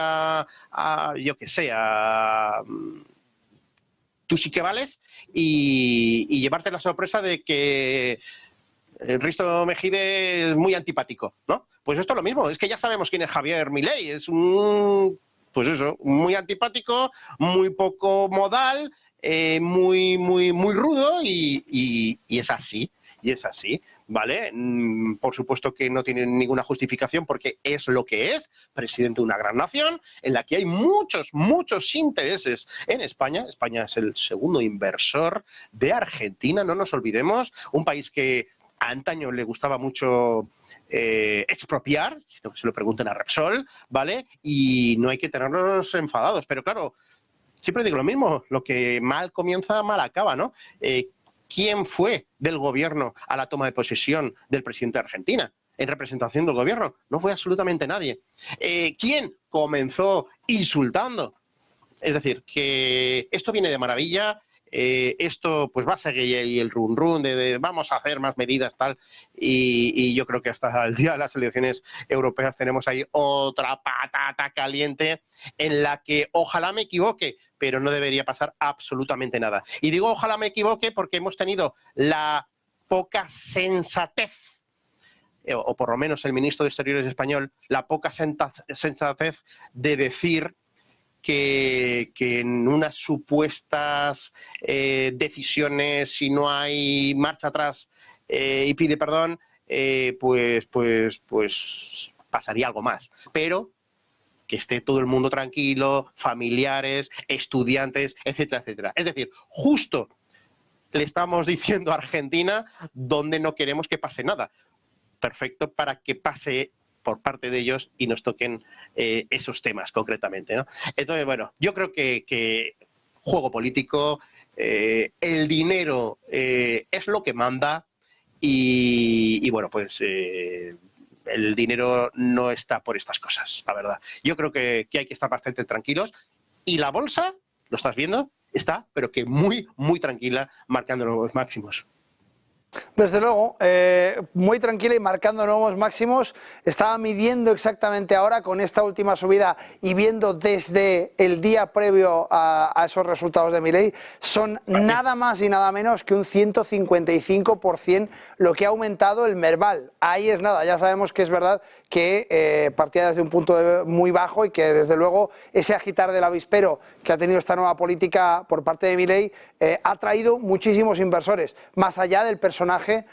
yo qué sé, Tú sí que vales y llevarte la sorpresa de que Risto Mejide es muy antipático, ¿no? Pues esto es lo mismo, es que ya sabemos quién es Javier Milei, es pues eso, muy antipático, muy poco modal, muy rudo y es así, ¿vale? Por supuesto que no tiene ninguna justificación porque es lo que es, presidente de una gran nación en la que hay muchos intereses en España. España es el segundo inversor de Argentina, no nos olvidemos, un país que a antaño le gustaba mucho expropiar, sino que se lo pregunten a Repsol, ¿vale? Y no hay que tenerlos enfadados, pero claro, siempre digo lo mismo, lo que mal comienza, mal acaba, ¿no? ¿Quién fue del gobierno a la toma de posesión del presidente de Argentina en representación del gobierno? No fue absolutamente nadie. ¿Quién comenzó insultando? Es decir, que esto viene de maravilla. Esto pues va a seguir ahí el run de vamos a hacer más medidas tal y yo creo que hasta el día de las elecciones europeas tenemos ahí otra patata caliente en la que ojalá me equivoque, pero no debería pasar absolutamente nada. Y digo ojalá me equivoque porque hemos tenido la poca sensatez, o por lo menos el ministro de Exteriores español, la poca sensatez de decir que en unas supuestas decisiones, si no hay marcha atrás y pide perdón, pues pasaría algo más. Pero que esté todo el mundo tranquilo, familiares, estudiantes, etcétera, etcétera. Es decir, justo le estamos diciendo a Argentina donde no queremos que pase nada. Perfecto para que pase por parte de ellos y nos toquen esos temas concretamente, ¿no? Entonces, bueno, yo creo que juego político, el dinero es lo que manda y bueno, pues el dinero no está por estas cosas, la verdad. Yo creo que hay que estar bastante tranquilos y la bolsa, lo estás viendo, está, pero que muy tranquila, marcando nuevos máximos. Desde luego, muy tranquila y marcando nuevos máximos. Estaba midiendo exactamente ahora con esta última subida y viendo desde el día previo a esos resultados de Milei, son nada más y nada menos que un 155% lo que ha aumentado el Merval. Ahí es nada, ya sabemos que es verdad que partía desde un punto muy bajo y que desde luego ese agitar del avispero que ha tenido esta nueva política por parte de Milei ha traído muchísimos inversores, más allá del personaje.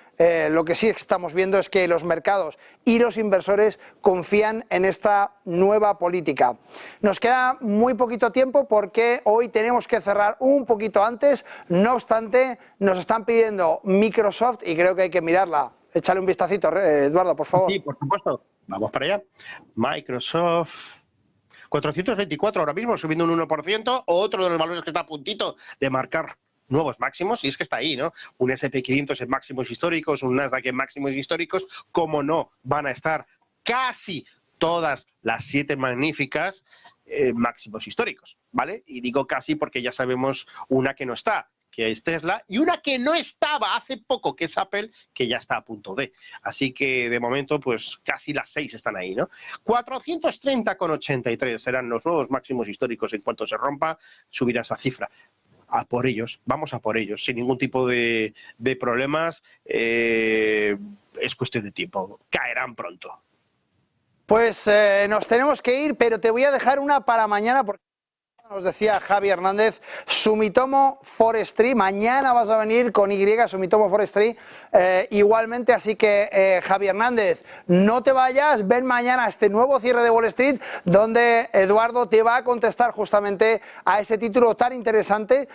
Lo que sí estamos viendo es que los mercados y los inversores confían en esta nueva política. Nos queda muy poquito tiempo porque hoy tenemos que cerrar un poquito antes. No obstante, nos están pidiendo Microsoft y creo que hay que mirarla. Échale un vistacito, Eduardo, por favor. Sí, por supuesto. Vamos para allá. Microsoft. 424 ahora mismo, subiendo un 1%. Otro de los valores que está a puntito de marcar nuevos máximos, y es que está ahí, ¿no? Un S&P 500 en máximos históricos, un Nasdaq en máximos históricos, como no van a estar casi todas las 7 magníficas máximos históricos, ¿vale? Y digo casi porque ya sabemos una que no está, que es Tesla, y una que no estaba hace poco, que es Apple, que ya está a punto de. Así que de momento, pues casi las 6 están ahí, ¿no? 430,83 serán los nuevos máximos históricos. En cuanto se rompa, subirá esa cifra. A por ellos, vamos a por ellos, sin ningún tipo de problemas. Es cuestión de tiempo, caerán pronto. Pues nos tenemos que ir, pero te voy a dejar una para mañana porque nos decía Javi Hernández, Sumitomo Forestry, mañana vas a venir con Y, Sumitomo Forestry, igualmente, así que Javi Hernández, no te vayas, ven mañana a este nuevo cierre de Wall Street, donde Eduardo te va a contestar justamente a ese título tan interesante,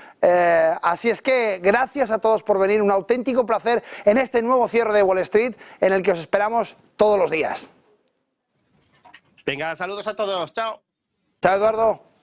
así es que gracias a todos por venir, un auténtico placer en este nuevo cierre de Wall Street, en el que os esperamos todos los días. Venga, saludos a todos, chao. Chao, Eduardo.